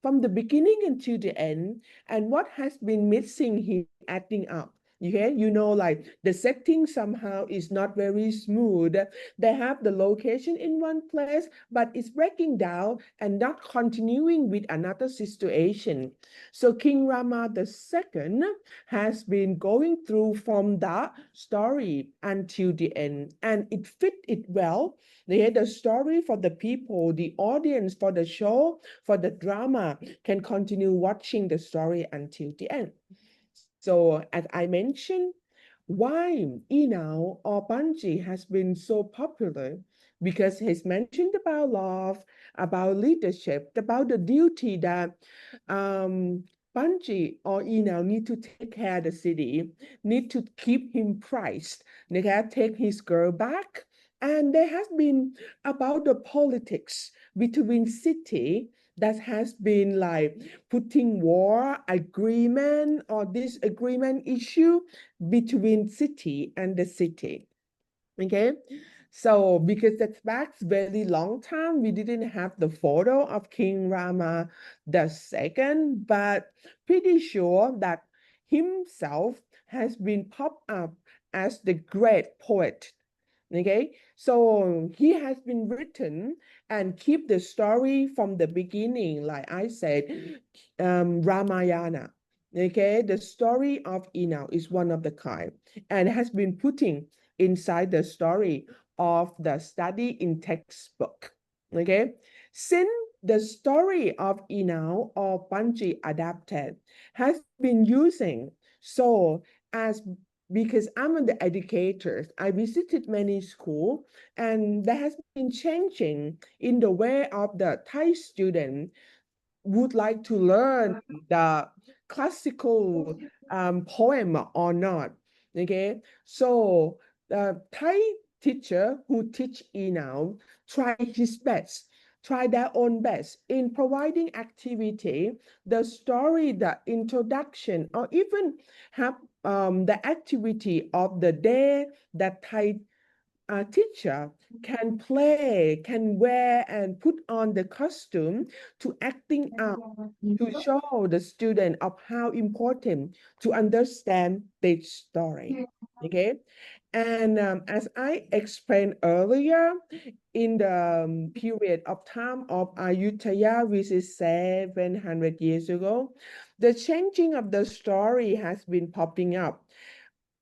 from the beginning until the end, and what has been missing he adding up. Okay, you know, like the setting somehow is not very smooth. They have the location in one place, but it's breaking down and not continuing with another situation. So King Rama II has been going through from the story until the end, and it fit it well. They had the story for the people, the audience for the show, for the drama can continue watching the story until the end. So as I mentioned, why Inau or Panji has been so popular, because he's mentioned about love, about leadership, about the duty that Panji or Inau need to take care of the city, need to keep him prized, they can take his girl back. And there has been about the politics between city that has been like putting war, agreement, or disagreement issue between city and the city. Okay, so because that's back very long time, we didn't have the photo of King Rama II, but pretty sure that himself has been popped up as the great poet. Okay, so he has been written and keep the story from the beginning, like I said, Ramayana. Okay, the story of Inau is one of the kind and has been putting inside the story of the study in textbook. Okay, since the story of Inau or Panji adapted has been using, so as because I'm the educator, I visited many schools, and there has been changing in the way of the Thai student would like to learn the classical poem or not. Okay, so the Thai teacher who teach Inau try his best, try their own best in providing activity, the story, the introduction, or even have the activity of the day that Thai teacher can play, can wear and put on the costume to acting out, to show the student of how important to understand the story. Okay, and as I explained earlier, in the period of time of Ayutthaya, which is 700 years ago, the changing of the story has been popping up.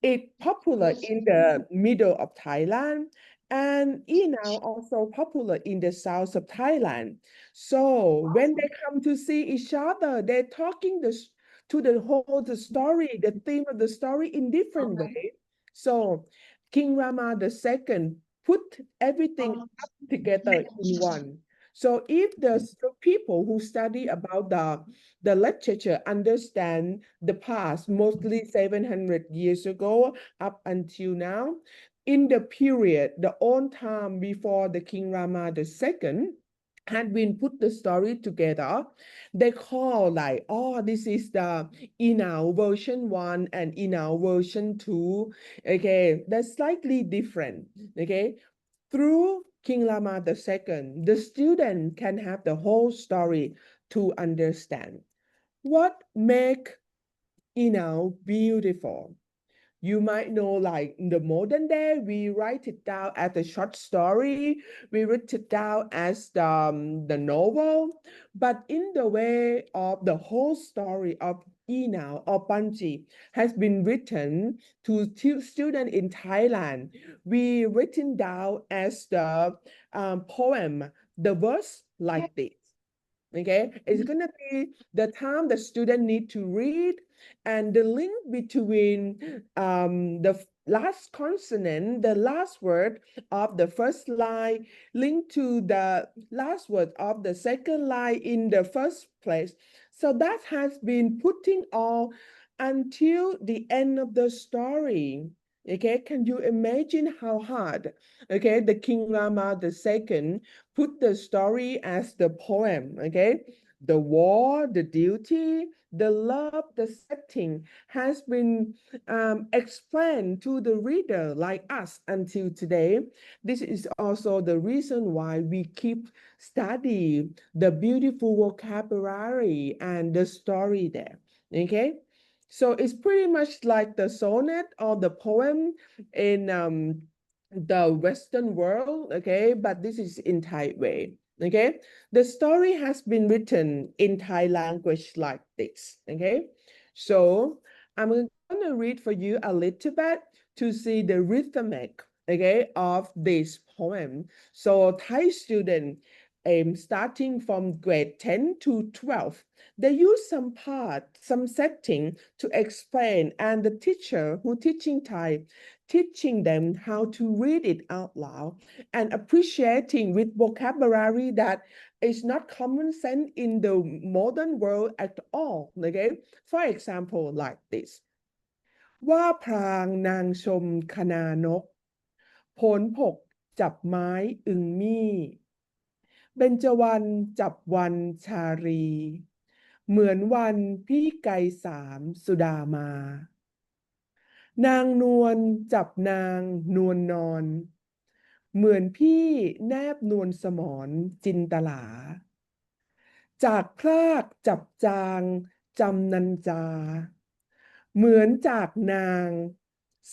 It's popular in the middle of Thailand, and now also popular in the south of Thailand. So when they come to see each other, they're talking to the whole the story, the theme of the story in different way. So King Rama II put everything up together in one. So if the people who study about the literature understand the past, mostly 700 years ago up until now, in the period, the old time before the King Rama II, had been put the story together, they call like, oh, this is the Inau version 1 and Inau version 2. Okay, that's slightly different. Okay, through King Rama II, the student can have the whole story to understand. What make Inau beautiful? You might know, like in the modern day, we write it down as a short story, we write it down as the novel, but in the way of the whole story of Now or Panji has been written to students in Thailand. We written down as the poem, the verse like this. Okay, it's gonna be the time the student need to read, and the link between the last consonant, the last word of the first line, link to the last word of the second line in the first place. So that has been putting all until the end of the story. Okay, can you imagine how hard? Okay, the King Rama II put the story as the poem. Okay, the war, the duty, the love, the setting has been explained to the reader like us until today. This is also the reason why we keep studying the beautiful vocabulary and the story there. Okay. So it's pretty much like the sonnet or the poem in the Western world, okay? But this is in Thai way, okay? The story has been written in Thai language like this, okay? So I'm going to read for you a little bit to see the rhythmic, okay, of this poem. So Thai student, starting from grade 10 to 12, they use some part, some setting to explain, and the teacher who teaching Thai, teaching them how to read it out loud and appreciating with vocabulary that is not common sense in the modern world at all. Okay, for example, like this. ว่าพรางนางชมคณานกโผนผกจับไม้อึงมี่เบญจวรรณจับวันชารี เหมือนวันพี่ไกรสามสุดามานางนวลจับนางนวลนอน เหมือนพี่แนบนวลสมรจินตลา จากพรากจับจางจำนันจา เหมือนจากนาง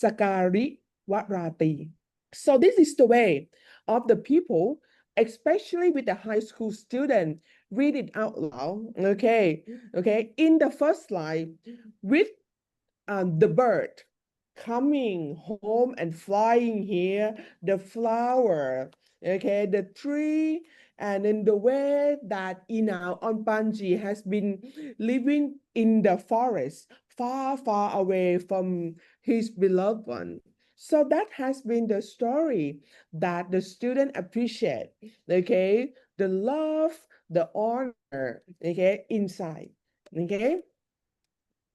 สการิวราตรี So this is the way of the people, especially with the high school student, read it out loud, okay? In the first line, with the bird coming home and flying here, the flower, okay, the tree, and in the way that on Panji has been living in the forest, far, far away from his beloved one. So that has been the story that the student appreciate, okay, the love, the honor, okay, inside, okay,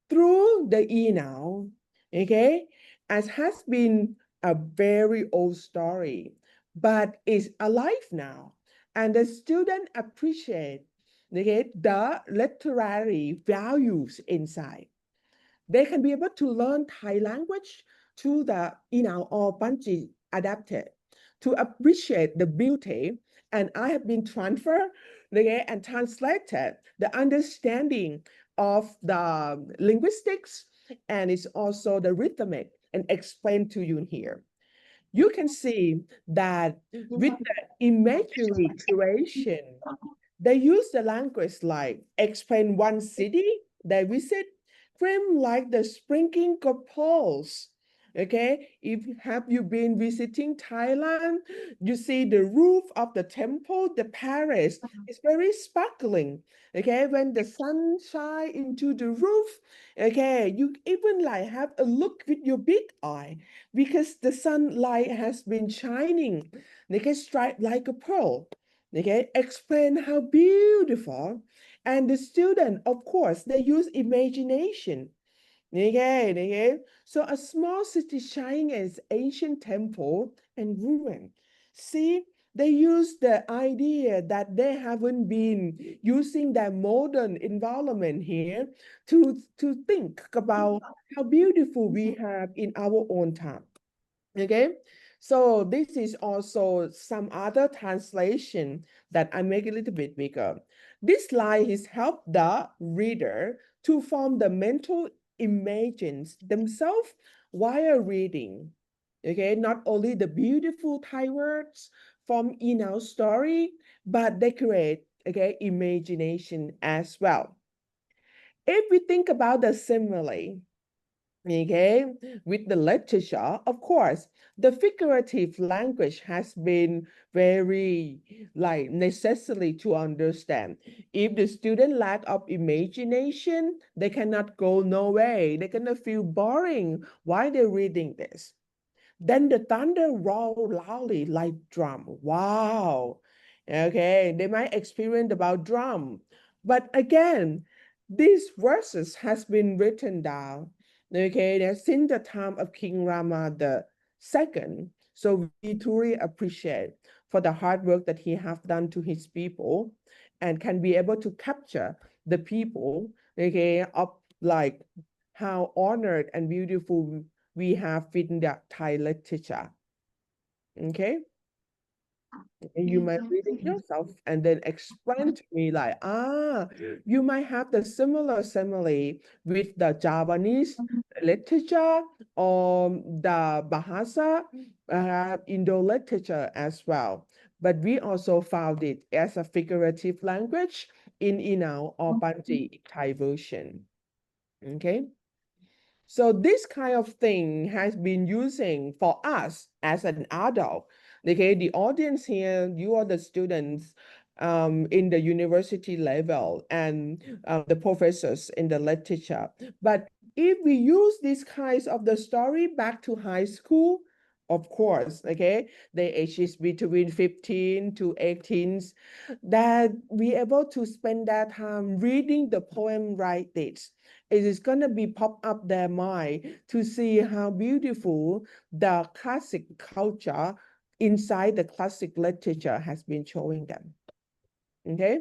through the now, okay, as has been a very old story, but is alive now, and the student appreciate, okay, the literary values inside. They can be able to learn Thai language through the or Panji adapted to appreciate the beauty, and I have been transferred, okay, and translated the understanding of the linguistics, and it's also the rhythmic, and explained to you here. You can see that with the imagery creation, they use the language like explain one city they visit, frame like the sprinkling of pearls. Okay, if have you been visiting Thailand, you see the roof of the temple, the palace is very sparkling. Okay, when the sun shine into the roof, okay, you even like have a look with your big eye because the sunlight has been shining. Okay, striped like a pearl. Okay, explain how beautiful. And the student, of course, they use imagination. Okay. So a small city shining as ancient temple and ruin. See, they use the idea that they haven't been using their modern environment here to think about how beautiful we have in our own time. Okay. So this is also some other translation that I make a little bit bigger. This line has helped the reader to form the mental images themselves while reading. Okay, not only the beautiful Thai words from our story, but they create, okay, imagination as well. if we think about the simile, okay, with the literature, of course, the figurative language has been very like necessary to understand. If the student lack of imagination, they cannot go no way. They're gonna feel boring while they're reading this. Then the thunder roll loudly like drum. Wow. Okay, they might experience about drum. But again, these verses has been written down, okay, since the time of King Rama the second. So we truly appreciate for the hard work that he have done to his people and can be able to capture the people, okay, of like how honored and beautiful we have in the Thai literature. Okay. And you might read it yourself and then explain to me like, you might have the similar simile with the Javanese literature or the Bahasa Indo literature as well. But we also found it as a figurative language in Inau or Panji Thai version. Okay. So this kind of thing has been using for us as an adult. Okay, the audience here, you are the students in the university level and the professors in the literature. But if we use these kinds of the story back to high school, of course, okay, the age is between 15 to 18, that we able to spend that time reading the poem right this. It is going to be pop up their mind to see how beautiful the classic culture inside the classic literature has been showing them. Okay.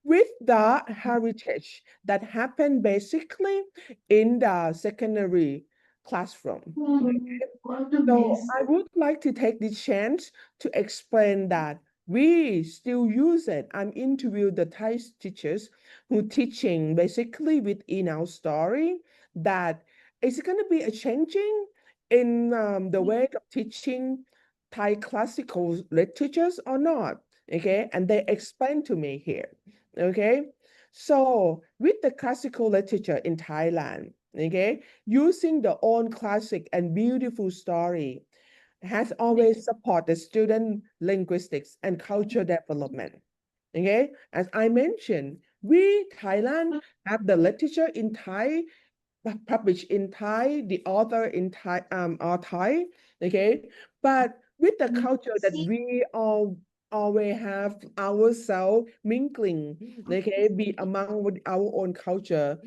With the heritage that happened basically in the secondary classroom. So I would like to take this chance to explain that we still use it. I'm interviewed the Thai teachers who teaching basically within our story that is going to be a changing in the way of teaching Thai classical literatures or not. Okay, and they explain to me here. Okay, so with the classical literature in Thailand, okay, using the own classic and beautiful story has always supported student linguistics and culture development. Okay, as I mentioned, we Thailand have the literature in Thai, published in Thai, the author in Thai are Thai. Okay, but with the culture that we all always have ourselves mingling, okay, be among with our own culture,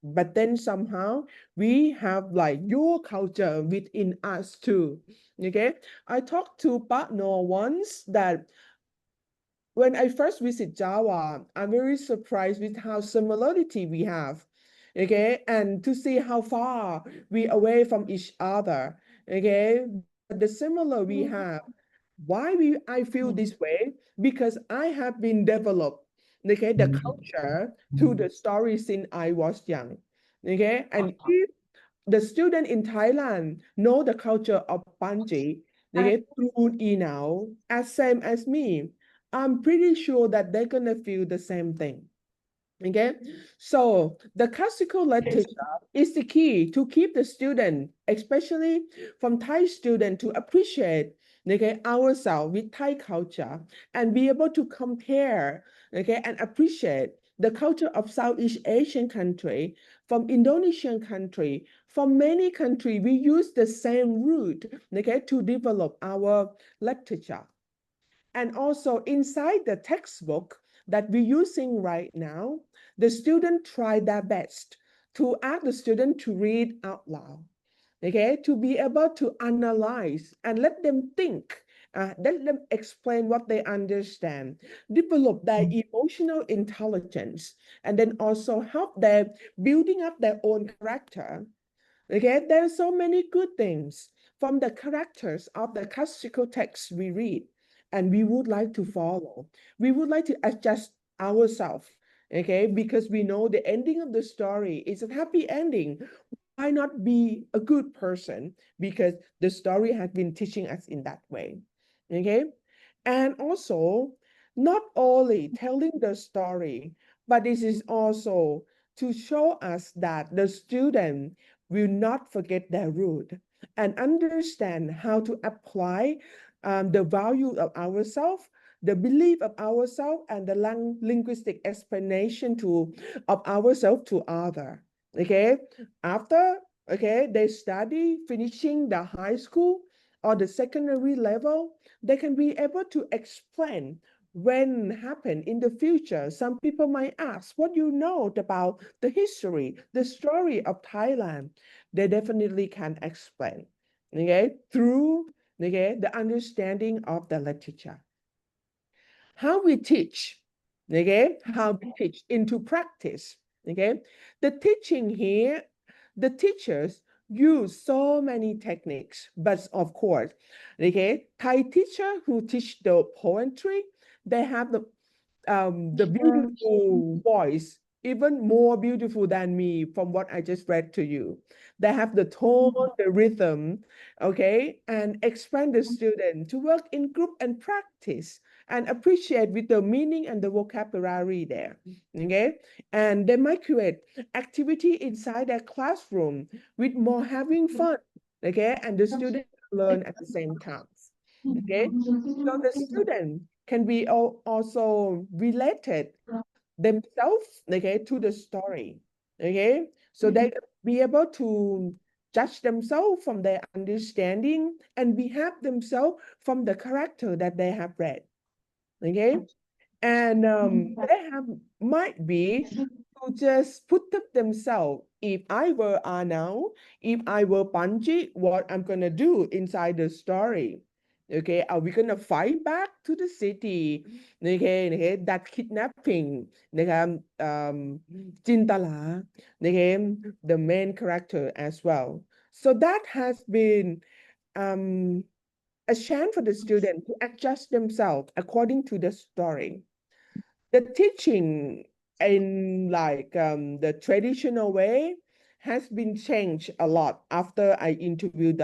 but then somehow we have like your culture within us too. Okay, I talked to partner once that when I first visit Java, I'm very surprised with how similarity we have. Okay, and to see how far we away from each other. Okay, the similar we have. Why I feel this way? Because I have been developed, okay, the culture through the story since I was young. Okay, and if the student in Thailand know the culture of Panji, okay, through Inau, as same as me, I'm pretty sure that they're gonna feel the same thing. Okay, so the classical literature is the key to keep the student, especially from Thai student, to appreciate, okay, ourselves with Thai culture and be able to compare, okay, and appreciate the culture of Southeast Asian country, from Indonesian country, from many countries. We use the same route, okay, to develop our literature. And also inside the textbook that we're using right now, the student try their best to ask the student to read out loud, okay, to be able to analyze and let them think, let them explain what they understand, develop their emotional intelligence, and then also help them building up their own character. Okay, there are so many good things from the characters of the classical texts we read, and we would like to follow. We would like to adjust ourselves, okay, because we know the ending of the story is a happy ending. Why not be a good person? Because the story has been teaching us in that way, okay? And also, not only telling the story, but this is also to show us that the student will not forget their root and understand how to apply the value of ourselves, the belief of ourselves, and the linguistic explanation of ourselves to other. Okay, after they study finishing the high school or the secondary level, they can be able to explain when happen in the future. Some people might ask, what you know about the history, the story of Thailand? They definitely can explain, through the understanding of the literature. How we teach, how we teach into practice, the teaching here, the teachers use so many techniques, but of course, Thai teacher who teach the poetry, they have the beautiful voice, even more beautiful than me from what I just read to you. They have the tone, the rhythm, and expand the student to work in group and practice and appreciate with the meaning and the vocabulary there, and they might create activity inside their classroom with more having fun, and the student learn at the same time, so the student can be also related themselves, to the story, so they be able to judge themselves from their understanding and behave themselves from the character that they have read, and they might be to just put up themselves. If I were now, if I were Panji, what I'm gonna do inside the story? Are we gonna fight back to the city? That kidnapping, Chintala, the main character as well. So that has been a chance for the student to adjust themselves according to the story. The teaching in the traditional way has been changed a lot after I interviewed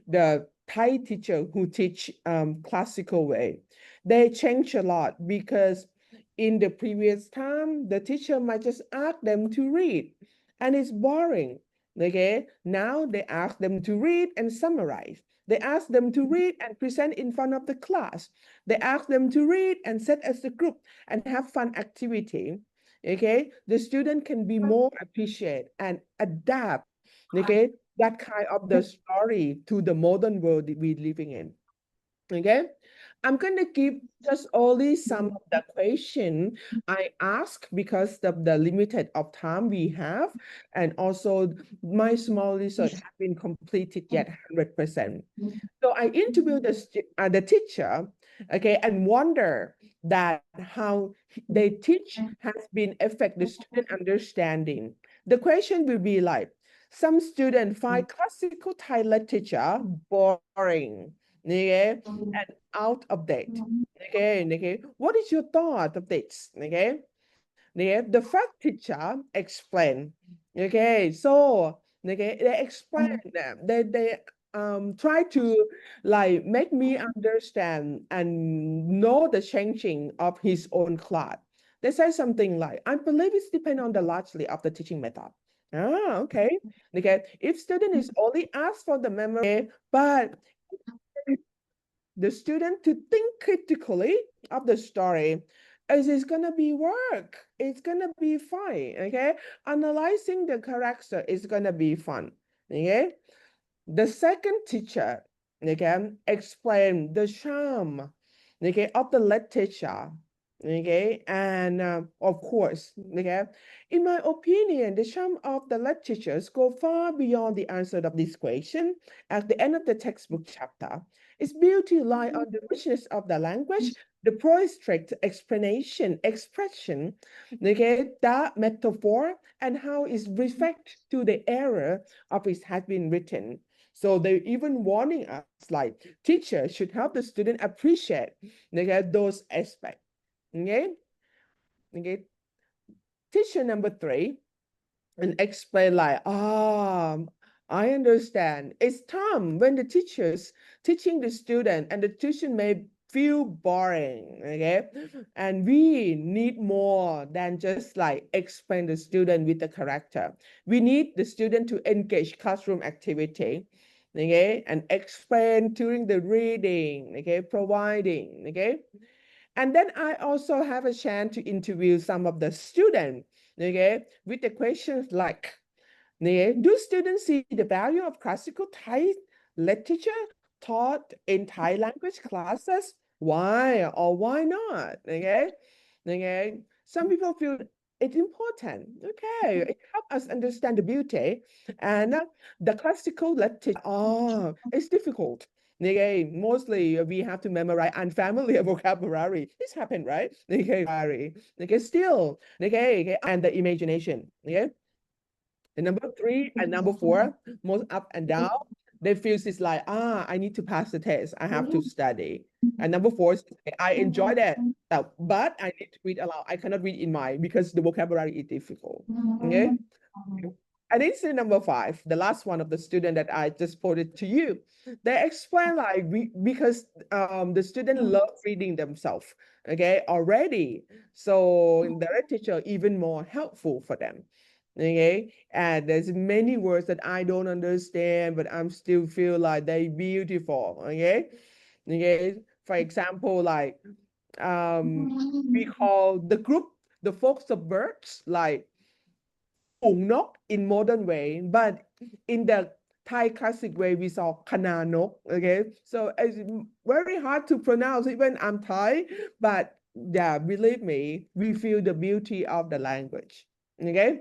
the Thai teacher who teach classical way. They changed a lot because in the previous time, the teacher might just ask them to read and it's boring. Now they ask them to read and summarize. They ask them to read and present in front of the class. They ask them to read and sit as a group and have fun activity. The student can be more appreciate and adapt, that kind of the story to the modern world that we're living in. I'm going to give just only some of the question I ask because of the limited of time we have, and also my small research has been completed yet 100%. So I interviewed the teacher, and wonder that how they teach has been affect the student understanding. The question will be like, some students find classical Thai literature boring, and out of date. What is your thought of this? The first teacher explained. So they explain them. They try to make me understand and know the changing of his own class. They say something like, I believe it's depend on the largely of the teaching method. Okay. If student is only asked for the memory, but the student to think critically of the story, it's gonna be work. It's gonna be fun. Analyzing the character is gonna be fun. The second teacher, explain the charm, of the literature. And of course, in my opinion, the charm of the literatures go far beyond the answer of this question. At the end of the textbook chapter, its beauty lies on the richness of the language, the poetic explanation, expression, that metaphor, and how it reflects to the era of it has been written. So they're even warning us, like, teachers should help the student appreciate those aspects. Teacher number 3, and explain like, I understand. It's time when the teachers teaching the student and the tuition may feel boring, okay? And we need more than just like explain the student with the character. We need the student to engage classroom activity, okay? And explain during the reading, okay? Providing, okay? And then I also have a chance to interview some of the students, okay? With the questions like, okay, do students see the value of classical Thai literature taught in Thai language classes? Why or why not? Okay, okay. Some people feel it's important. Okay, it helps us understand the beauty and the classical literature. Oh, it's difficult. Okay, mostly we have to memorize unfamiliar vocabulary. This happened, right? Okay, still, okay, and the imagination. Okay. And number 3 and number 4, most up and down, they feel it's like, I need to pass the test. I have to study. And number 4, I enjoy that, but I need to read aloud. I cannot read in mind because the vocabulary is difficult. Okay. And this is number 5, the last one of the student that I just quoted to you. They explain like because the student love reading themselves, okay, already. So the teacher even more helpful for them. Okay, and there's many words that I don't understand, but I'm still feel like they beautiful. Okay, okay. For example, like we call the group the folks of birds like nok in modern way, but in the Thai classic way we saw kananok. Okay, so it's very hard to pronounce even I'm Thai, but yeah, believe me, we feel the beauty of the language. Okay,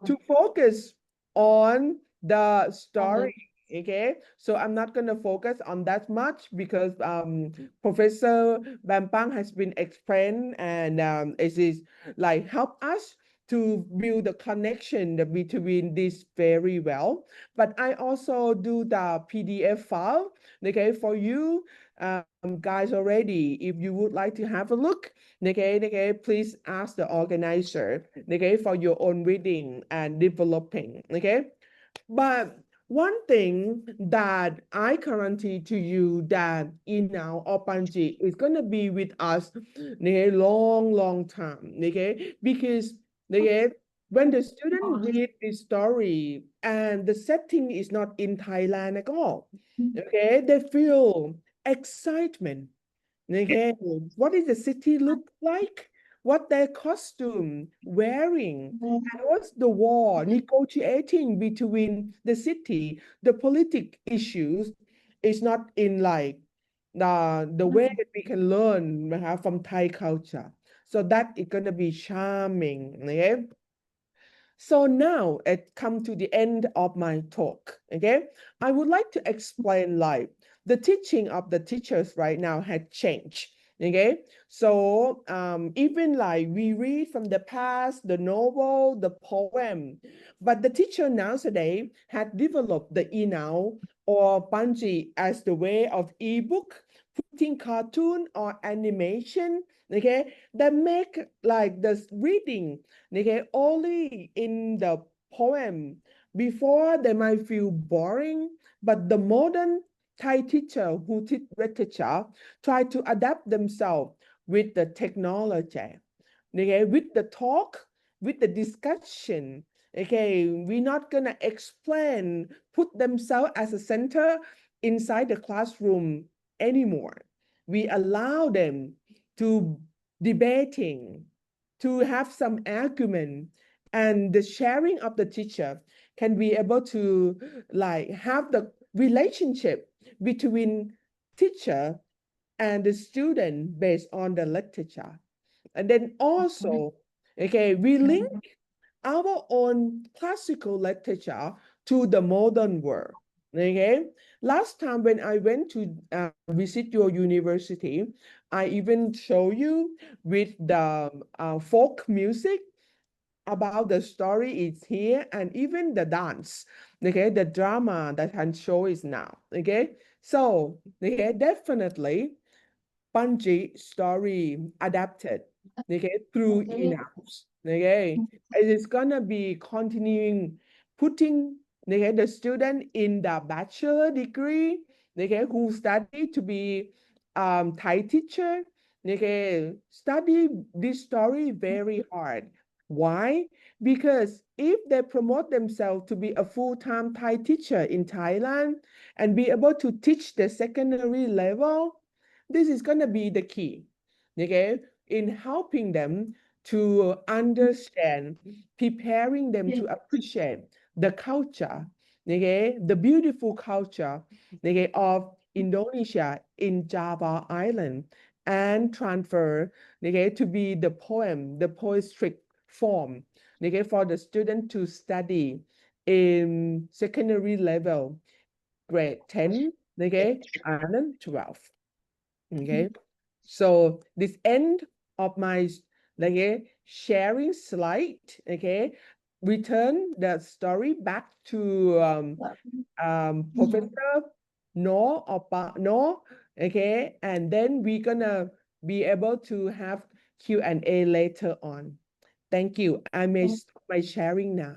to focus on the story. Okay, so I'm not going to focus on that much because Professor Bambang has been explained and it is like help us to build the connection between this very well. But I also do the PDF file, okay, for you guys already. If you would like to have a look, okay, please ask the organizer, okay, for your own reading and developing, okay. But one thing that I guarantee to you that Inau or Panji is going to be with us a long time, okay, because okay, when the student read the story and the setting is not in Thailand at all, okay, they feel excitement. Okay, what is the city look like? What their costume wearing? And what's the war negotiating between the city? The politic issues is not in like the way that we can learn from Thai culture. So that is gonna be charming. Okay. So now it come to the end of my talk, okay? I would like to explain like the teaching of the teachers right now had changed, okay? So even like we read from the past, the novel, the poem, but the teacher nowadays had developed the Inau or Panji as the way of ebook, putting cartoon or animation, okay? That make like the reading, okay, only in the poem. Before they might feel boring, but the modern Thai teacher who teach literature try to adapt themselves with the technology, okay, with the talk, with the discussion. Okay, we're not gonna explain, put themselves as a center inside the classroom anymore. We allow them to debating, to have some argument, and the sharing of the teacher can be able to like have the relationship between teacher and the student based on the literature. And then also, okay, we link our own classical literature to the modern world. Okay, last time when I went to visit your university, I even show you with the folk music about the story is here and even the dance, okay, the drama that can show is now, okay. So, okay, definitely Panji story adapted, okay, through in-house, okay. It is gonna be continuing putting, okay, the student in the bachelor degree, okay, who study to be Thai teacher, okay, study this story very hard. Why? Because if they promote themselves to be a full-time Thai teacher in Thailand and be able to teach the secondary level, this is going to be the key, okay, in helping them to understand, preparing them to appreciate the culture, okay, the beautiful culture, okay, of Indonesia in Java Island, and transfer, okay, to be the poem, the poetic form, okay, for the student to study in secondary level, grade 10, okay, and 12, okay. So this end of my, okay, sharing slide, okay, return the story back to Professor No or No, okay, and then we're gonna be able to have Q&A later on. Thank you. I may stop my sharing now.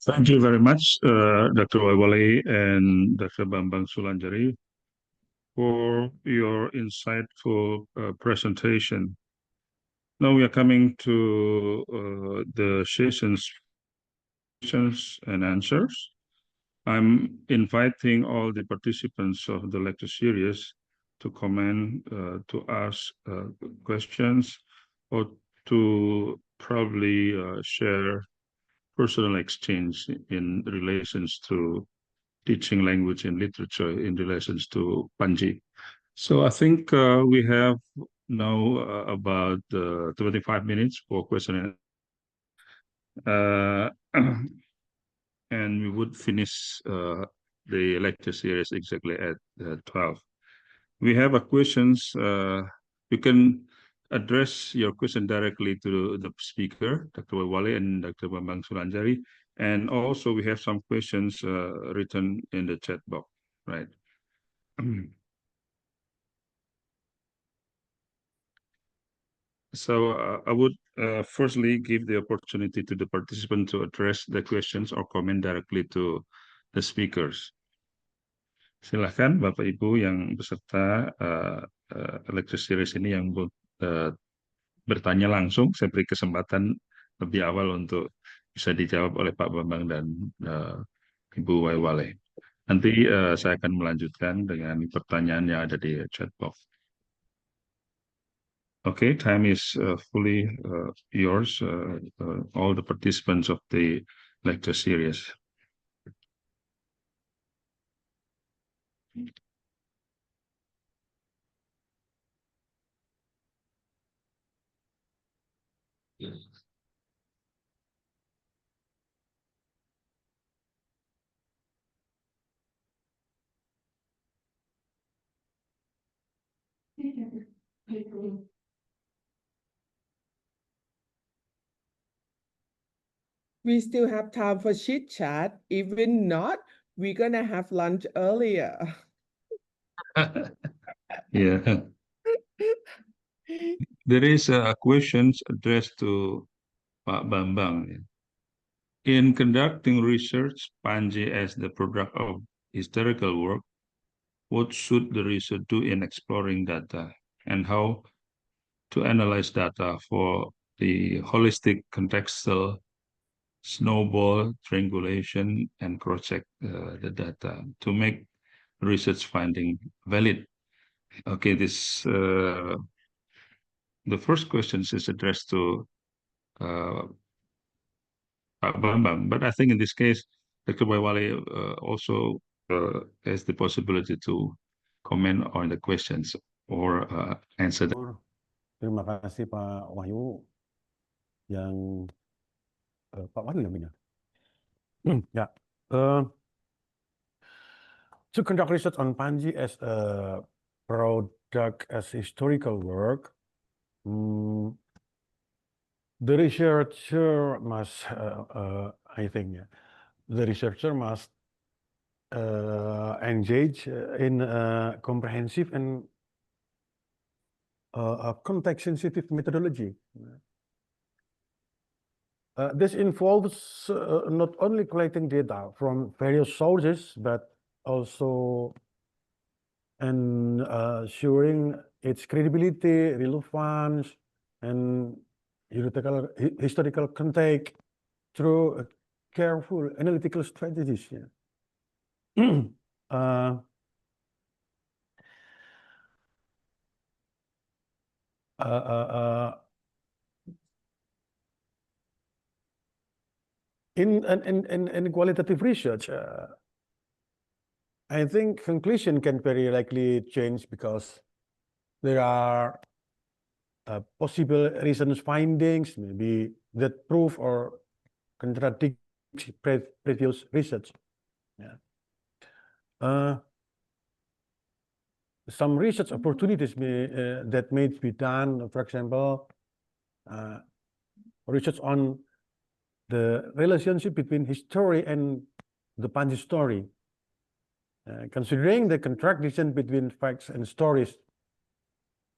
Thank you very much, Dr. Waiwale and Dr. Bambang Sulanjari, for your insightful presentation. Now we are coming to the sessions questions and answers. I'm inviting all the participants of the lecture series to comment, to ask questions, or to probably share personal exchange in relations to teaching language and literature in relations to Panji. So I think we have now about 25 minutes for question and and we would finish the lecture series exactly at 12. We have a questions. You can address your question directly to the speaker, Dr. Waiwale and Dr. Bambang Sulanjari. And also we have some questions written in the chat box, right? So I would firstly give the opportunity to the participant to address the questions or comment directly to the speakers. Silahkan Bapak Ibu yang beserta lecture series ini yang bertanya langsung, saya beri kesempatan lebih awal untuk bisa dijawab oleh Pak Bambang dan Ibu Waiwale. Nanti saya akan melanjutkan dengan pertanyaan yang ada di chat box. Okay, time is fully yours, all the participants of the lecture series. We still have time for chit chat. Even not, we're gonna have lunch earlier. Yeah. There is a questions addressed to Pak Bambang. In conducting research, Panji as the product of historical work, what should the researcher do in exploring data and how to analyze data for the holistic contextual snowball triangulation and cross-check the data to make research finding valid? Okay, this the first question is addressed to Pak Bambang, but I think in this case, Dr. Waiwale also has the possibility to comment on the questions or answer them. Terima kasih Pak Wahyu yang Pak Wahyu yang benar. Yeah. To conduct research on Panji as a product, as historical work, the researcher must, I think, the researcher must engage in a comprehensive and a context-sensitive methodology. This involves not only collecting data from various sources, but also ensuring its credibility, relevance, and historical context through careful analytical strategies. Yeah. In qualitative research, I think conclusion can very likely change because there are possible reasons findings, maybe that prove or contradict previous research. Yeah. Some research opportunities that may be done, for example, research on the relationship between history and the Panji story. Considering the contradiction between facts and stories,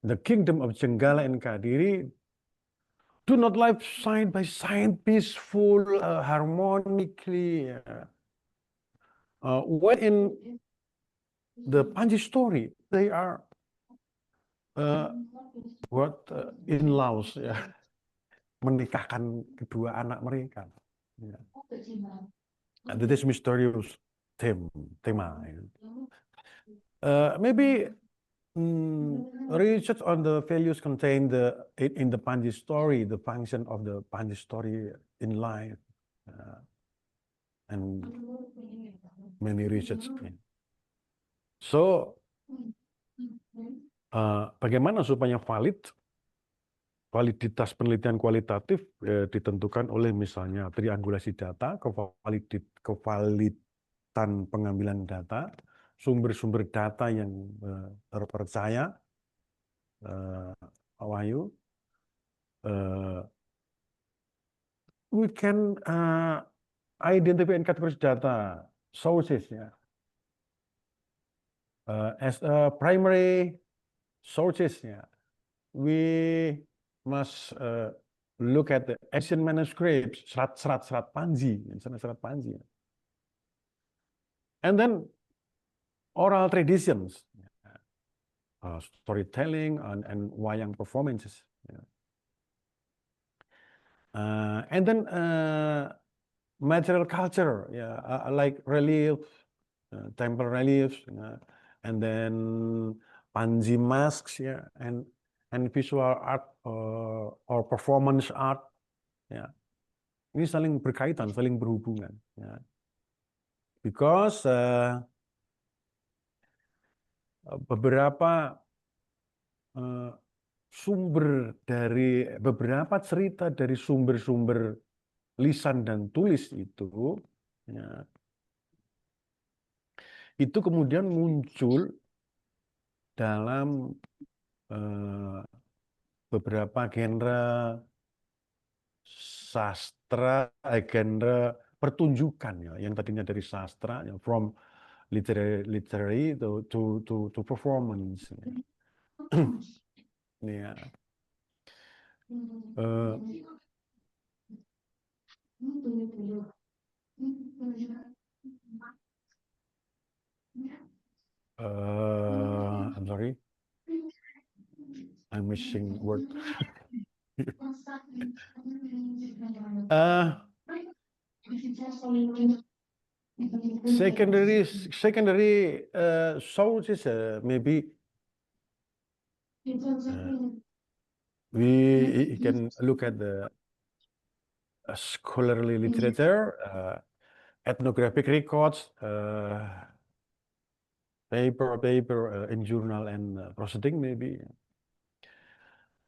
the kingdom of Jenggala and Kadiri do not live side by side, peaceful, harmonically. When in the Panji story, they are in-laws, ya, menikahkan kedua anak mereka. Ya. And this mysterious tema. Maybe research on the values contained in the Panji story, the function of the Panji story in life, and many research. So, bagaimana supaya validitas penelitian kualitatif ditentukan oleh misalnya triangulasi data, kevalidan pengambilan data, sumber-sumber data yang terpercaya, Wahyu, we can identify and categorize data sources, ya, as primary sources, ya. We must look at the ancient manuscripts, serat Panji, serat Panji, and then oral traditions, storytelling and wayang performances, and then material culture, like relief, temple reliefs, and then Panji masks, and visual art or performance art, ya. Ini saling berkaitan, saling berhubungan, ya. Because beberapa beberapa cerita dari sumber-sumber lisan dan tulis itu, ya, itu kemudian muncul dalam beberapa genre sastra, genre pertunjukan, ya, yang tadinya dari sastra, ya, from literary to performance. Ya. I'm sorry, I'm missing word. Secondary sources, maybe we can look at the scholarly literature, ethnographic records, paper in journal and proceeding maybe,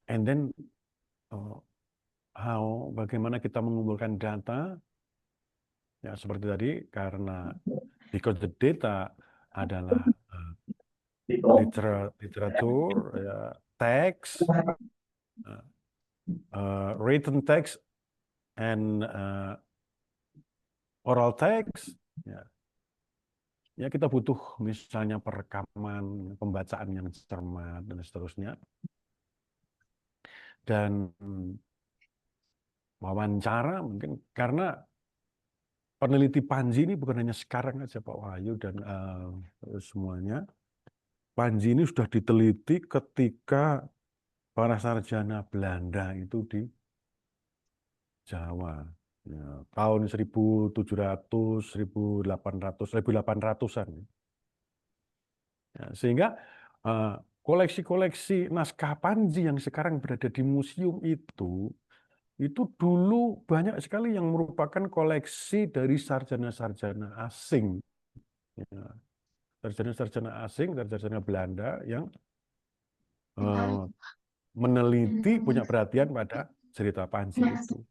and then bagaimana kita mengumpulkan data, ya, seperti tadi, karena because the data adalah literatur, ya, teks, written text and oral text, ya. Ya, kita butuh misalnya perekaman, pembacaan yang cermat dan seterusnya, dan wawancara mungkin, karena peneliti Panji ini bukan hanya sekarang aja Pak Wahyu dan semuanya. Panji ini sudah diteliti ketika para sarjana Belanda itu di Jawa. Ya, tahun 1700, 1800-an. Ya, sehingga koleksi-koleksi naskah Panji yang sekarang berada di museum itu dulu banyak sekali yang merupakan koleksi dari sarjana-sarjana asing. Ya, sarjana-sarjana asing, sarjana Belanda yang meneliti, punya perhatian pada cerita Panji itu.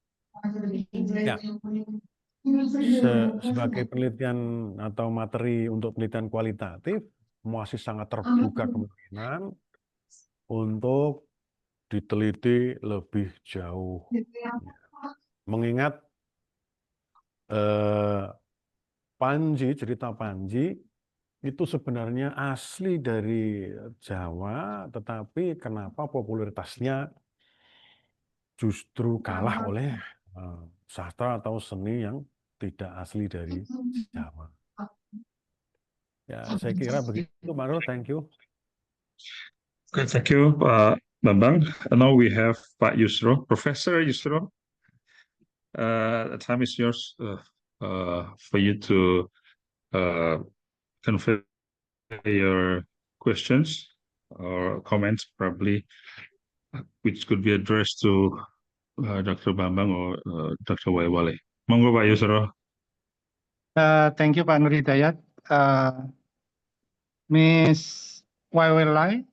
Ya, sebagai penelitian atau materi untuk penelitian kualitatif, masih sangat terbuka kemungkinan untuk diteliti lebih jauh. Mengingat Panji, cerita Panji itu sebenarnya asli dari Jawa, tetapi kenapa popularitasnya justru kalah oleh sastra atau seni yang tidak asli dari Jawa. Ya, saya kira begitu, Pak Nur. Thank you. Okay, thank you, Bambang. And now we have Pak Yusro, Professor Yusro. The time is yours for you to convey your questions or comments, probably, which could be addressed to Dr. Bambang or Dr. Wale. Monggo Pak Yusro. Thank you, Pak Nur Hidayat. Miss Wai.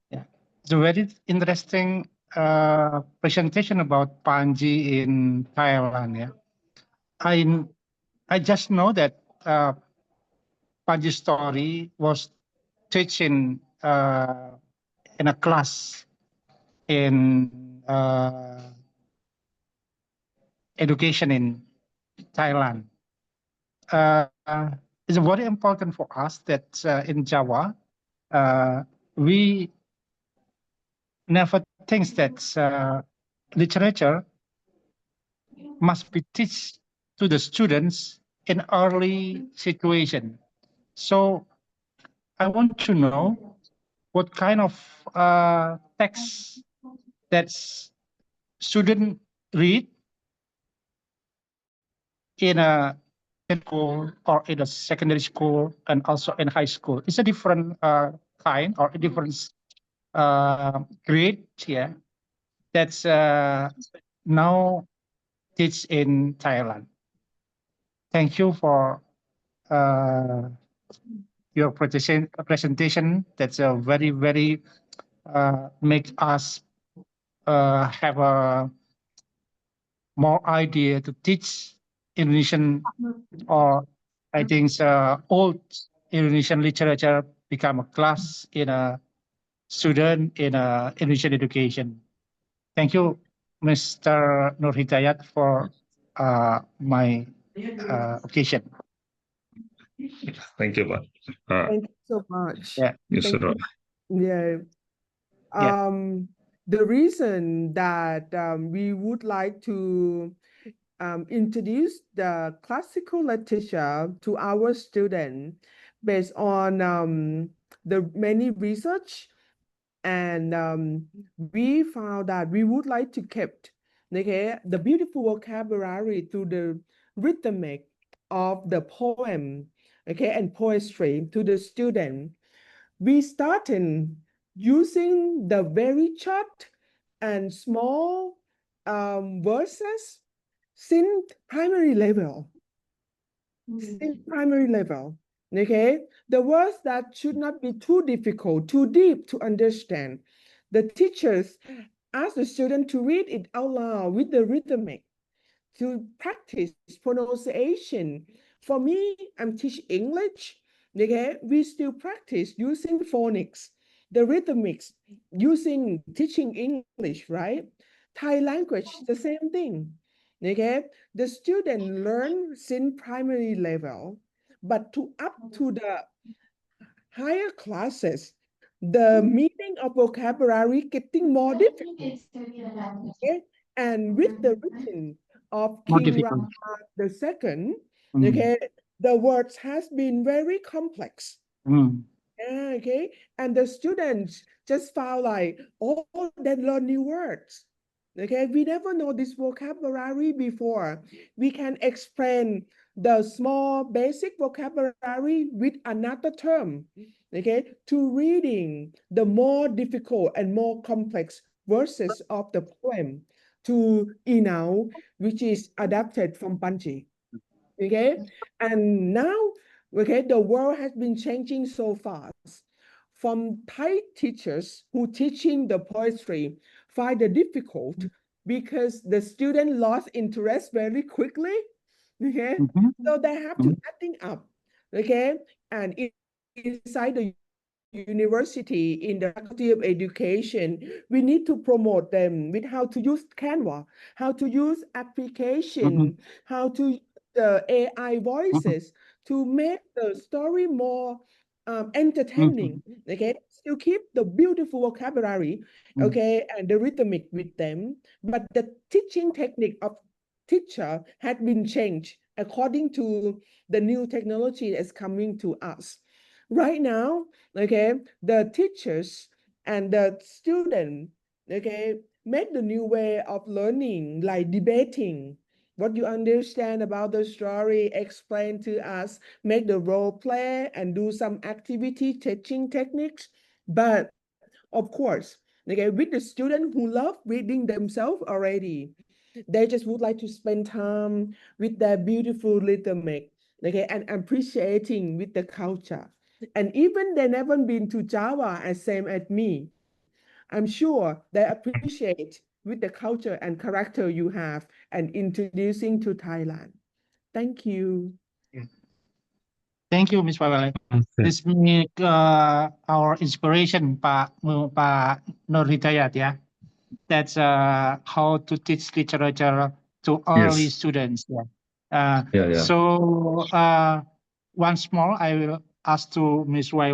Yeah, it's a very interesting presentation about Panji in Thailand. Yeah, I just know that Panji's story was teaching in a class in education in Thailand. It's very important for us that in Java, we never think that literature must be taught to the students in early situation. So I want to know what kind of text that student read in a school or in a secondary school and also in high school. It's a different kind or a different grade here that's now teach in Thailand. Thank you for your presentation. That's a very make us have a more idea to teach Indonesian, or I think old Indonesian literature become a class in a student in Indonesian education. Thank you, Mr. Nur Hidayat, for my occasion. Thank you, Pak. Thank you so much. Yeah. Yusro. Yeah. The reason that we would like to introduce the classical literature to our students based on the many research, and we found that we would like to keep the beautiful vocabulary through the rhythmic of the poem, and poetry to the student. We started using the very short and small verses since primary level. The words that should not be too difficult, too deep to understand. The teachers ask the student to read it out loud with the rhythmic, to practice pronunciation. For me, I'm teaching English. We still practice using phonics, the rhythmics, teaching English, right? Thai language, the same thing. The student learn since primary level, but up to the higher classes, the meaning of vocabulary getting more difficult. And with the written, of More King difficult. Rajabhat II, Mm. okay, the words has been very complex. Mm. Yeah, okay, and the students just found like, oh, they learn new words. Okay, we never know this vocabulary before. We can explain the small basic vocabulary with another term, okay, to reading the more difficult and more complex verses of the poem to Inau, which is adapted from Panji. Okay, and now, okay, the world has been changing so fast. From Thai teachers who teaching the poetry find it difficult because the student lost interest very quickly. Okay, Mhm. so they have to Mhm. adding up. Okay, and inside the university, in the Faculty of Education, we need to promote them with how to use Canva, how to use application, how to use the AI voices to make the story more entertaining. Okay, still keep the beautiful vocabulary, okay, and the rhythmic with them, but the teaching technique of teacher had been changed according to the new technology that's coming to us. Right now, okay, the teachers and the student, okay, make the new way of learning, like debating. What you understand about the story, explain to us, make the role play and do some activity teaching techniques. But of course, okay, with the student who love reading themselves already, they just would like to spend time with their beautiful rhythmic, okay, and appreciating with the culture. And even they never been to Java as same as me, I'm sure they appreciate with the culture and character you have and introducing to Thailand. Thank you. Thank you, Ms. Pawale. Okay. This make our inspiration, Pak Nur Hidayat, yeah. That's how to teach literature to early Yes. students. Yeah. Yeah. So once more, I will ask to Ms. Lai,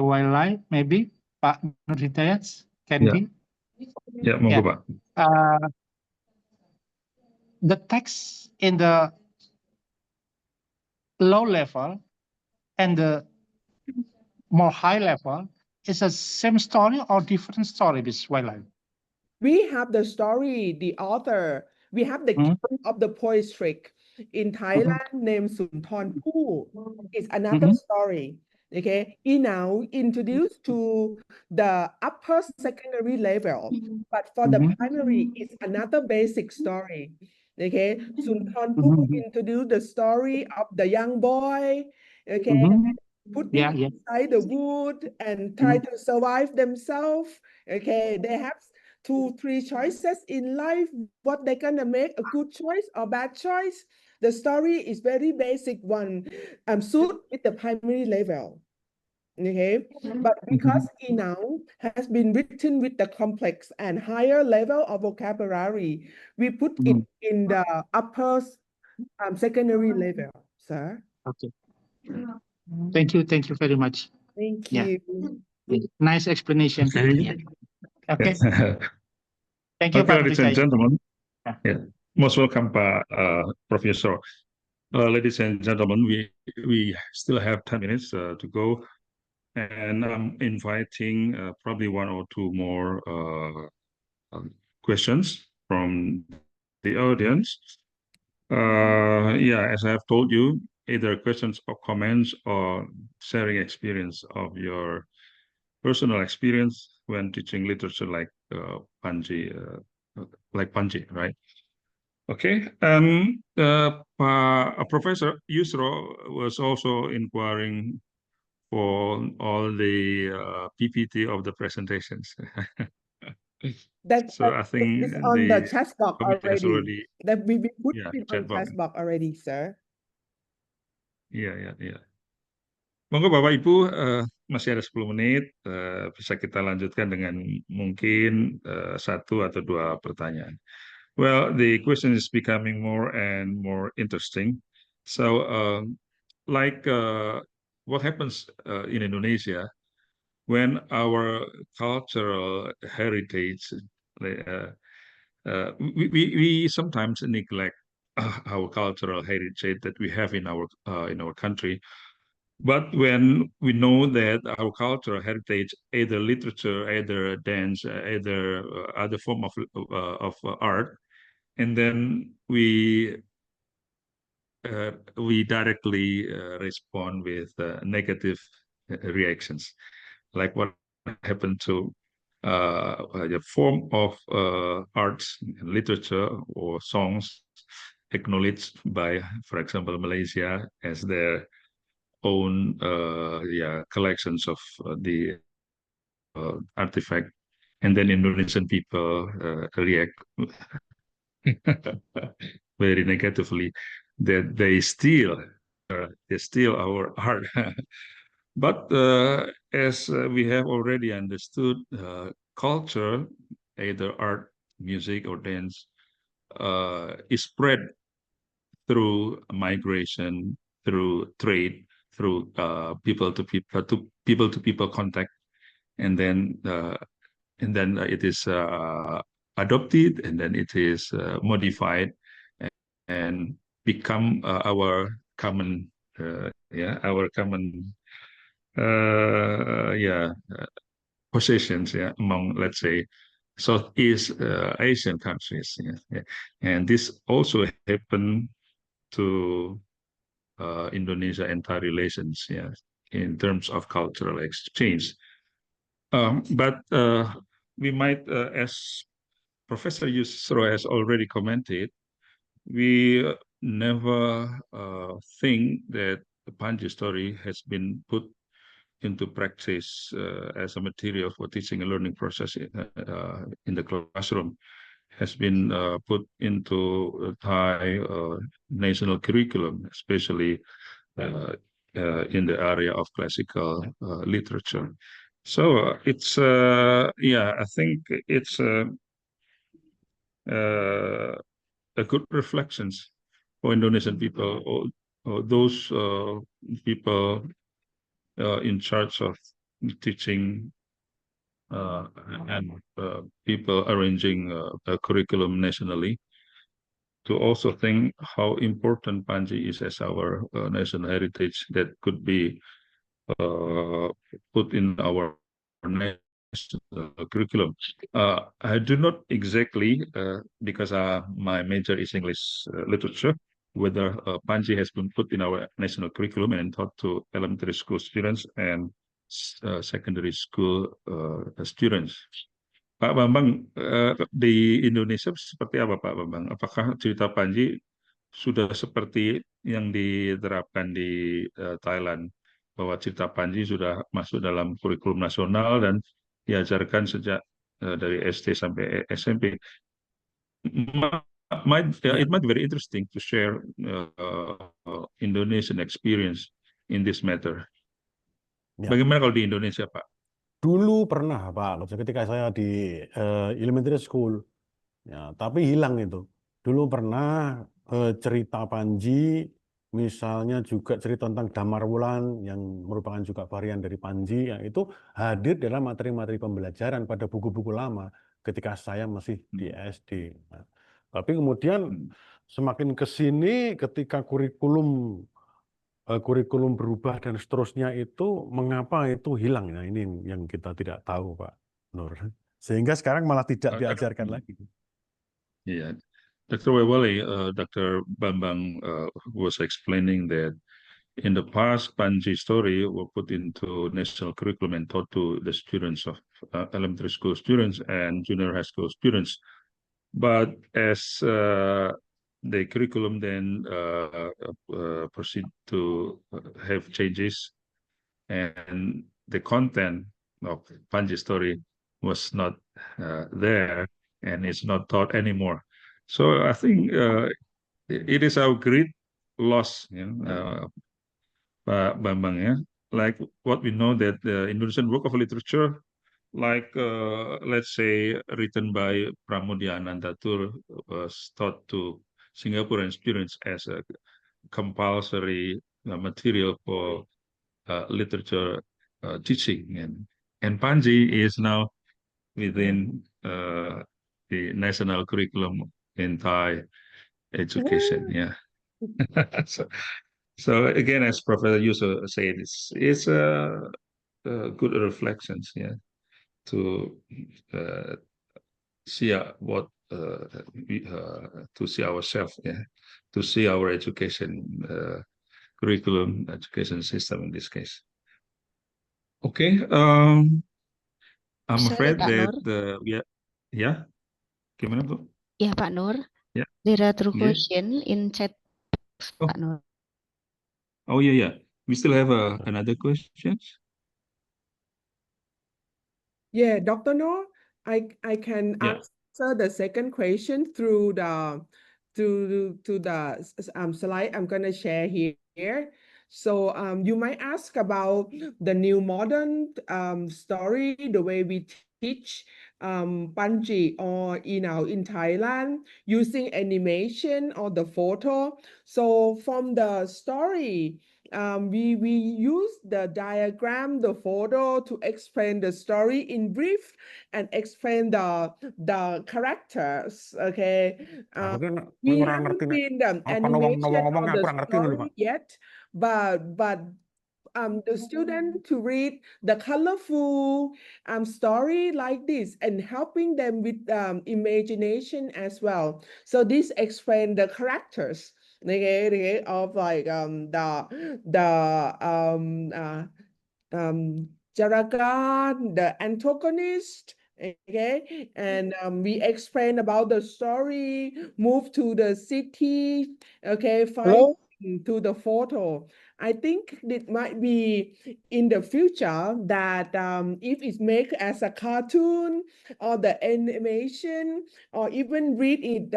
maybe Pak Nur Hidayat can Yeah. be. Ya, monggo, Pak. The text in the low level and the more high level is the same story or different story, Ms. Lai? We have the story, the author. We have the king of the poetry in Thailand named Sunthorn Poo. It's another story. Okay, he now introduced to the upper secondary level, but for the primary, it's another basic story. Okay, Sunthorn Poo introduced the story of the young boy. Okay, putting Yeah. inside the wood and try to survive themselves. Okay, they have 2-3 choices in life, what they're gonna make, a good choice or bad choice. The story is very basic one, suit with the primary level. Okay, but because it now has been written with the complex and higher level of vocabulary, we put it in the upper secondary level, sir. Okay. Thank you very much. Thank Yeah. you. Nice explanation. Okay. Yeah. Okay. Thank you, Okay, Pak ladies and Hidayat. gentlemen. Yeah. Yeah. Most welcome, Pak Professor. Ladies and gentlemen, we still have 10 minutes to go, and I'm inviting probably one or two more questions from the audience. Yeah, as I have told you, either questions or comments or sharing experience of your personal experience when teaching literature like Panji, right? Okay, Professor Yusro was also inquiring for all the PPT of the presentations. So I think It's on the the chat box committee has already. already, That we put yeah, it chat on box. chat box already, sir. Iya. Monggo Bapak Ibu, masih ada 10 menit, bisa kita lanjutkan dengan mungkin satu atau dua pertanyaan. Well, the question is becoming more and more interesting. So, what happens in Indonesia when our cultural heritage, we sometimes neglect our cultural heritage that we have in our country. But when we know that our cultural heritage, either literature, either dance, either other form of art, and then we directly respond with negative reactions, like what happened to the form of arts, literature, or songs acknowledged by, for example, Malaysia as their own collections of the artifact, and then Indonesian people react very negatively that they steal our art. But as we have already understood, culture, either art, music, or dance, is spread through migration, through trade, through people to people contact, and then it is adopted, and then it is modified and become our common possessions, among, let's say, Southeast Asian countries. And this also happened to Indonesia and Thai relations, in terms of cultural exchange. But we might, as Professor Yusro has already commented, we never think that the Panji story has been put into practice as a material for teaching and learning process in the classroom, has been put into Thai national curriculum, especially in the area of classical literature. So it's I think it's a good reflections for Indonesian people, or those people in charge of teaching and people arranging a curriculum nationally, to also think how important Panji is as our national heritage that could be put in our national curriculum. I do not exactly, because my major is English literature, whether Panji has been put in our national curriculum and taught to elementary school students and secondary school students. Pak Bambang, di Indonesia seperti apa Pak Bambang? Apakah cerita Panji sudah seperti yang diterapkan di Thailand, bahwa cerita Panji sudah masuk dalam kurikulum nasional dan diajarkan sejak dari SD sampai SMP? It might be very interesting to share Indonesian experience in this matter. Bagaimana kalau di Indonesia, Pak? Dulu pernah Pak, ketika saya di elementary school, tapi hilang itu. Dulu pernah cerita Panji, misalnya juga cerita tentang Damar Wulan yang merupakan juga varian dari Panji, yang itu hadir dalam materi-materi pembelajaran pada buku-buku lama ketika saya masih di SD. Tapi kemudian semakin ke sini, ketika kurikulum berubah dan seterusnya, itu mengapa itu hilang? Nah, ini yang kita tidak tahu, Pak Nur. Sehingga sekarang malah tidak diajarkan lagi. Yeah, Dr. Wewale, Dr. Bambang was explaining that in the past, Panji story were put into national curriculum and taught to the students of elementary school students and junior high school students. But as the curriculum then proceed to have changes, and the content of Panji story was not there, and it's not taught anymore. So I think it is our great loss, Pak Bambang, like what we know that the Indonesian work of literature, like let's say written by Pramudia Anandatur, was taught to Singaporean students as a compulsory material for literature teaching, and Panji is now within the national curriculum in Thai, education. Yeah. So again, as Professor Yusuf said, it's a good reflections. Yeah, to see what to see ourselves. Yeah, to see our education curriculum, education system in this case. Okay. I'm Sorry, afraid Pak that Nur. yeah. Gimana, Bu? Ya, Pak Nur. Yeah. There are two Yeah. question in chat, Oh. Pak Nur. Oh yeah. We still have another questions. Yeah, Dr. Noor, I can Yeah. answer the second question through the slide I'm gonna share here. So you might ask about the new modern story, the way we teach Panji or in Thailand using animation or the photo. So from the story, we use the diagram, the photo to explain the story in brief and explain the characters. Okay, we haven't been the animation of the story yet, but the student to read the colorful story like this and helping them with imagination as well. So this explain the characters, okay, of like Jaragan, the antagonist, okay, and we explain about the story, move to the city, okay, find to the photo. I think it might be in the future that if it's made as a cartoon or the animation, or even read it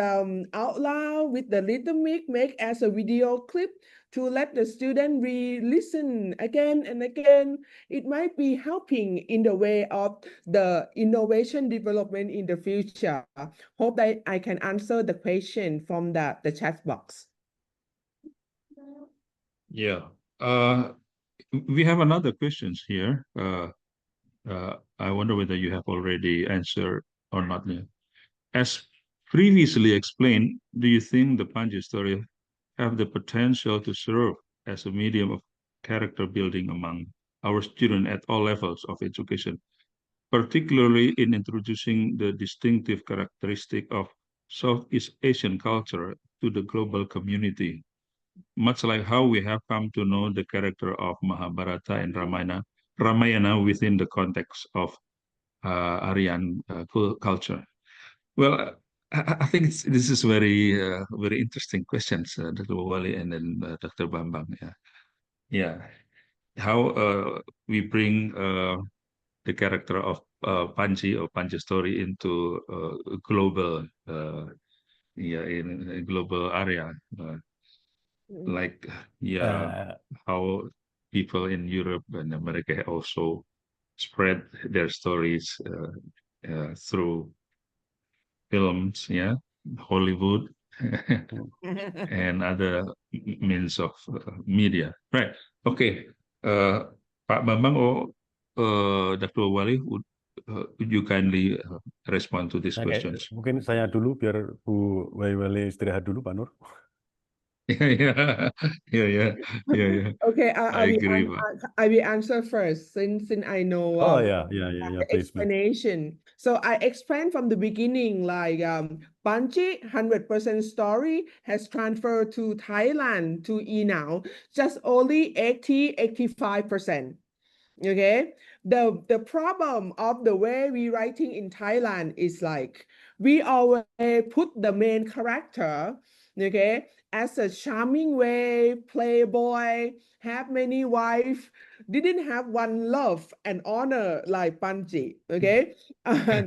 out loud with the rhythmic, make as a video clip to let the student re-listen again and again. It might be helping in the way of the innovation development in the future. Hope that I can answer the question from the chat box. Yeah. We have another questions here. I wonder whether you have already answered or not. Yeah. As previously explained, do you think the Panji story have the potential to serve as a medium of character building among our students at all levels of education, particularly in introducing the distinctive characteristic of Southeast Asian culture to the global community, much like how we have come to know the character of Mahabharata and Ramayana within the context of Aryan culture? Well, I think this is very interesting questions, Dr. Wali and then Dr. Bambang. Yeah. How we bring the character of Panji or Panji story into global, in a global area, like how people in Europe and America also spread their stories through films, Hollywood, and other means of media. Right. Okay. Pak Bambang or Dr. Wali, would you kindly respond to these questions? Mungkin saya dulu biar Bu Wali istirahat dulu, Pak Nur. Yeah. Okay, I agree, Pak. I will answer first since I know yeah, the please. explanation. So I explained from the beginning, like Panji 100% story has transferred to Thailand to now, just only 85%. Okay, the problem of the way we writing in Thailand is like we always put the main character, okay, as a charming way, playboy, have many wives, didn't have one love and honor like Panji, okay? And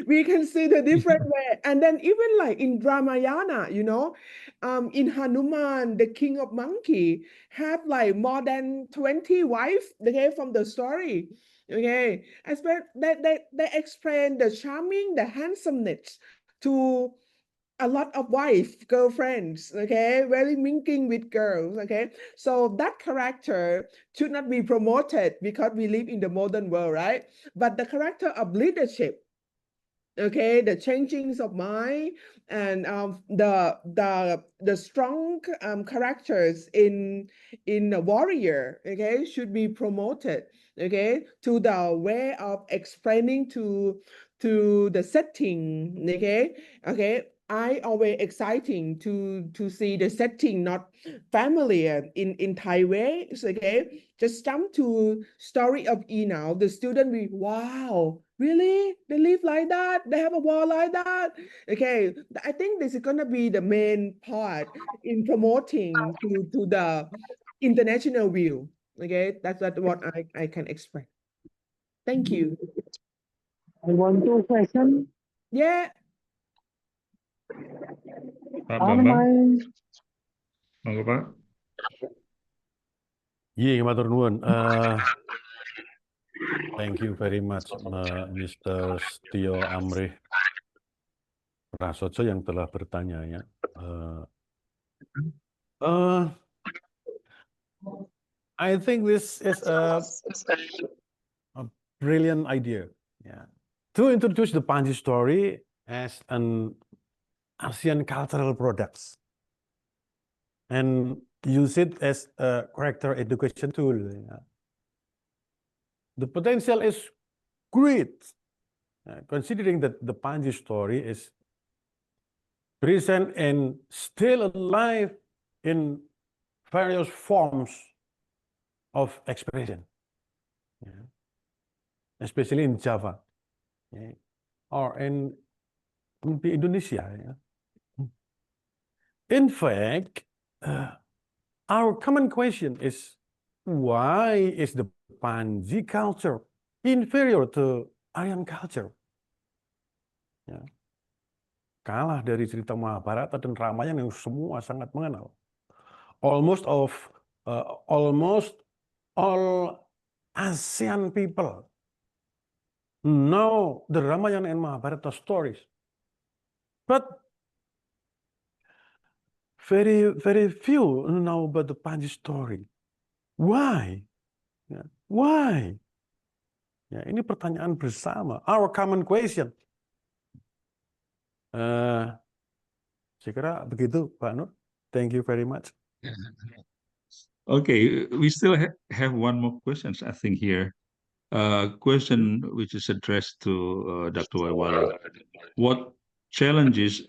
we can see the different way. And then even like in Ramayana, in Hanuman, the king of monkey, have like more than 20 wives, okay, from the story. Okay, they explain the charming, the handsomeness to a lot of wife, girlfriends, okay, very minking with girls, okay. So that character should not be promoted because we live in the modern world, right? But the character of leadership, okay, the changings of mind and the strong characters in a warrior, okay, should be promoted, okay, to the way of explaining to the setting, okay. I always exciting to see the setting not familiar in Thai ways, okay. Just jump to story of E now. The student will, wow, really? They live like that? They have a war like that? Okay, I think this is gonna be the main part in promoting to the international view. Okay, that's what I can expect. Thank you. I want to question. Yeah. Pak On Bambang, my monggo Pak. Iya, matur nuwun. Thank you very much, Mr. Tio Amrih Prasojo yang telah bertanya ya. I think this is a brilliant idea. Yeah, to introduce the Panji story as an ASEAN cultural products and use it as a character education tool. Yeah. The potential is great, considering that the Panji story is present and still alive in various forms of expression, yeah, especially in Java, yeah, or in Indonesia. Yeah. In fact, our common question is, why is the Panji culture inferior to Aryan culture? Ya. Kalah dari cerita Mahabharata dan Ramayana yang semua sangat mengenal. Almost all ASEAN people know the Ramayana and Mahabharata stories, but very few know about the Panji story. Why? Ya. Why? Ya, ini pertanyaan bersama. Our common question. Saya kira begitu, Pak Nur. Thank you very much. Okay, we still have one more questions, I think, here. Question which is addressed to Dr. Waiwala. What challenges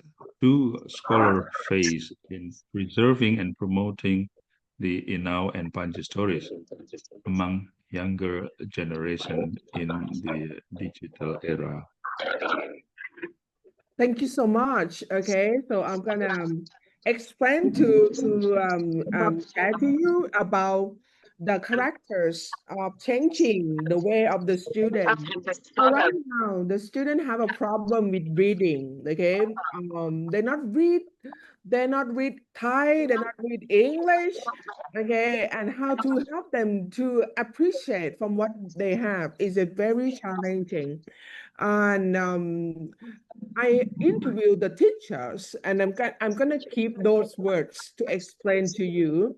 do scholars face in preserving and promoting the Inau and Panji stories among younger generation in the digital era? Thank you so much. Okay, so I'm gonna explain to share to you about the characters of changing the way of the student. So right now, the student have a problem with reading. Okay, they not read Thai, they not read English. Okay, and how to help them to appreciate from what they have is a very challenging. And I interviewed the teachers, and I'm gonna keep those words to explain to you.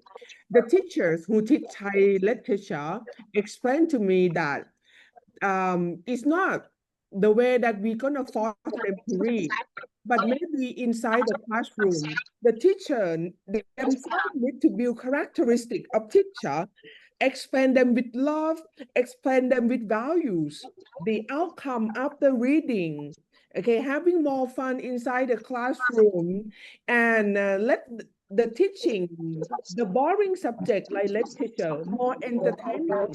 The teachers who teach Thai literature explained to me that it's not the way that we're gonna force them to read, but maybe inside the classroom, the teacher themselves need to build characteristic of teacher, explain them with love, explain them with values, the outcome after reading. Okay, having more fun inside the classroom, and let the teaching, the boring subject like literature, more entertaining,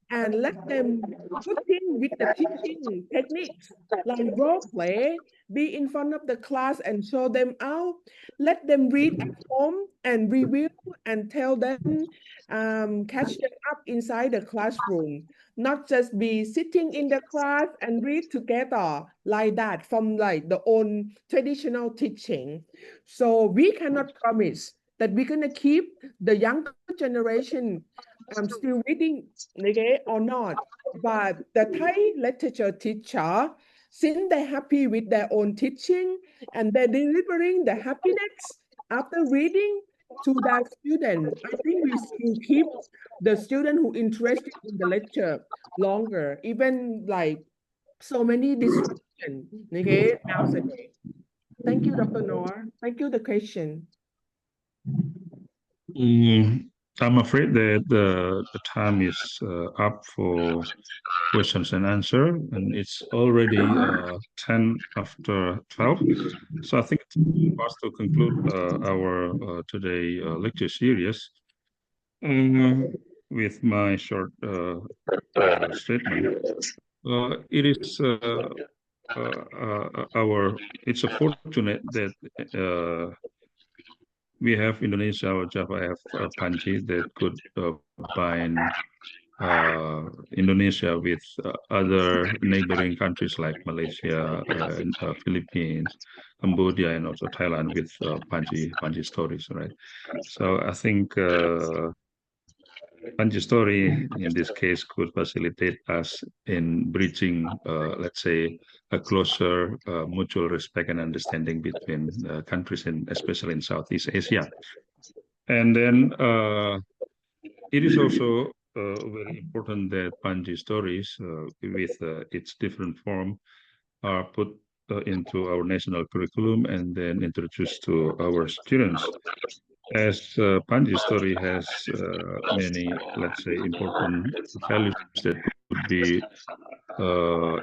and let them put in with the teaching techniques like role play, be in front of the class and show them out, let them read at home and review and tell them, catch them up inside the classroom, not just be sitting in the class and read together like that from like the own traditional teaching. So we cannot promise that we're gonna keep the younger generation still reading, okay, or not. But the Thai literature teacher, since they're happy with their own teaching and they're delivering the happiness after reading to that student, I think we still keep the student who interested in the lecture longer, even like so many distractions. Okay, nowadays. Thank you, Dr. Noor. Thank you, the question. I'm afraid that the time is up for questions and answer, and it's already 10 after 12. So I think it's for us to conclude our today lecture series with my short statement. It is it's a fortunate that we have Indonesia or Java have Panji that could bind Indonesia with other neighboring countries like Malaysia, and, Philippines, Cambodia, and also Thailand with Panji stories, right? So I think Panji story in this case could facilitate us in bridging, let's say, a closer mutual respect and understanding between countries, and especially in Southeast Asia. And then it is also very important that Panji stories, with its different form, are put into our national curriculum and then introduced to our students. As Panji story has many, let's say, important values that could be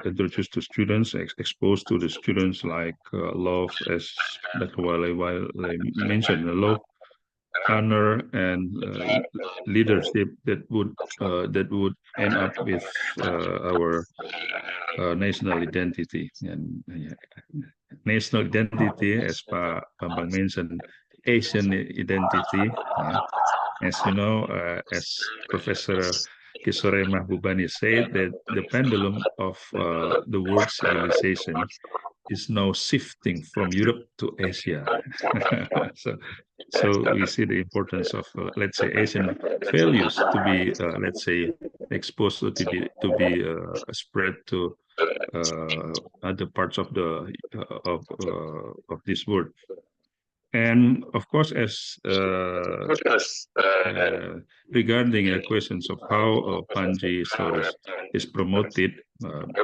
introduced to students, exposed to the students, like love, as Dr. Wale mentioned, love, honor, and leadership that would end up with our national identity. And national identity, as Bambang mentioned, Asian identity. Yeah. As you know, as Professor Kisore Mahbubani said, that the pendulum of the world civilization is now shifting from Europe to Asia. So we see the importance of, let's say, Asian values to be, let's say, exposed to be spread to other parts of the of this world. And of course, as regarding questions of how Panji stories is promoted,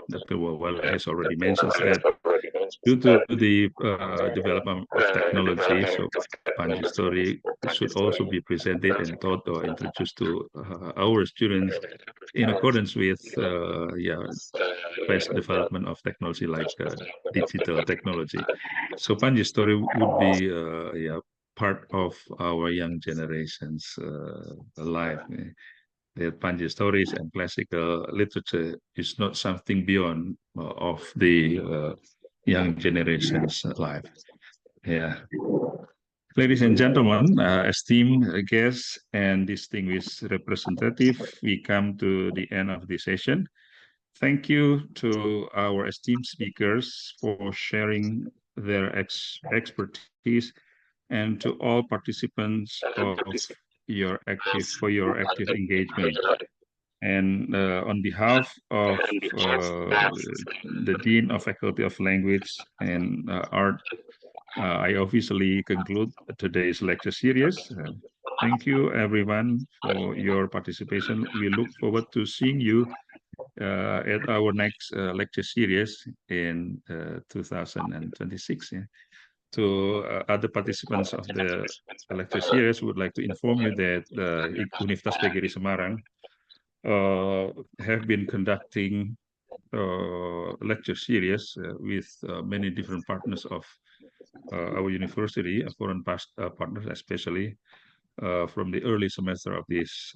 Dr. Wawal has already mentioned that due to the development of technology, so Panji story should also be presented and taught or introduced to our students in accordance with fast development of technology like digital technology. So Panji story would be part of our young generation's life. The Panji stories and classical literature is not something beyond of the young generation's life. Yeah. Ladies and gentlemen, esteemed guests and distinguished representative, we come to the end of the session. Thank you to our esteemed speakers for sharing their expertise, and to all participants of your active engagement. And on behalf of the Dean of Faculty of Language and Art, I officially conclude today's lecture series. Thank you, everyone, for your participation. We look forward to seeing you at our next lecture series in 2026. Yeah. To other participants of the lecture series, would like to inform you that Universitas PGRI Semarang have been conducting lecture series with many different partners of our university, foreign partners especially, from the early semester of this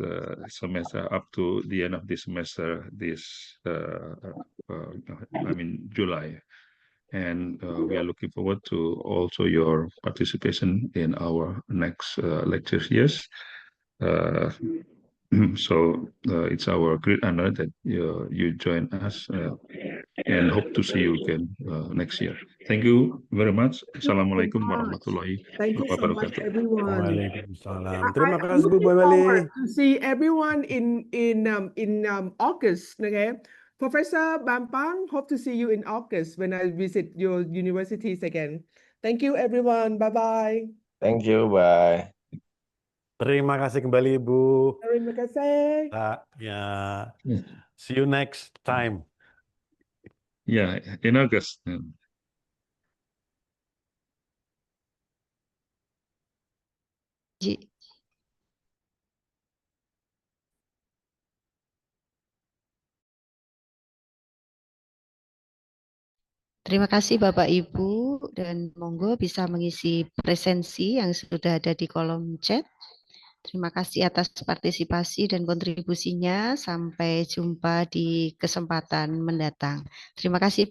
semester up to the end of this semester, July. And we are looking forward to also your participation in our next lecture series. So it's our great honor that you join us, and hope to see you again next year. Thank you very much. Assalamualaikum warahmatullahi wabarakatuh. Thank you so much, everyone. Waalaikumsalam. Terima I kasih Bu look Bawali. forward to see everyone in August. Okay, Professor Bambang, hope to see you in August when I visit your universities again. Thank you, everyone. Bye bye. Thank you. Bye. Terima kasih kembali Bu. Terima kasih. Ya. See you next time. Yeah, in August. Ji. Terima kasih Bapak Ibu dan monggo bisa mengisi presensi yang sudah ada di kolom chat. Terima kasih atas partisipasi dan kontribusinya. Sampai jumpa di kesempatan mendatang. Terima kasih Pak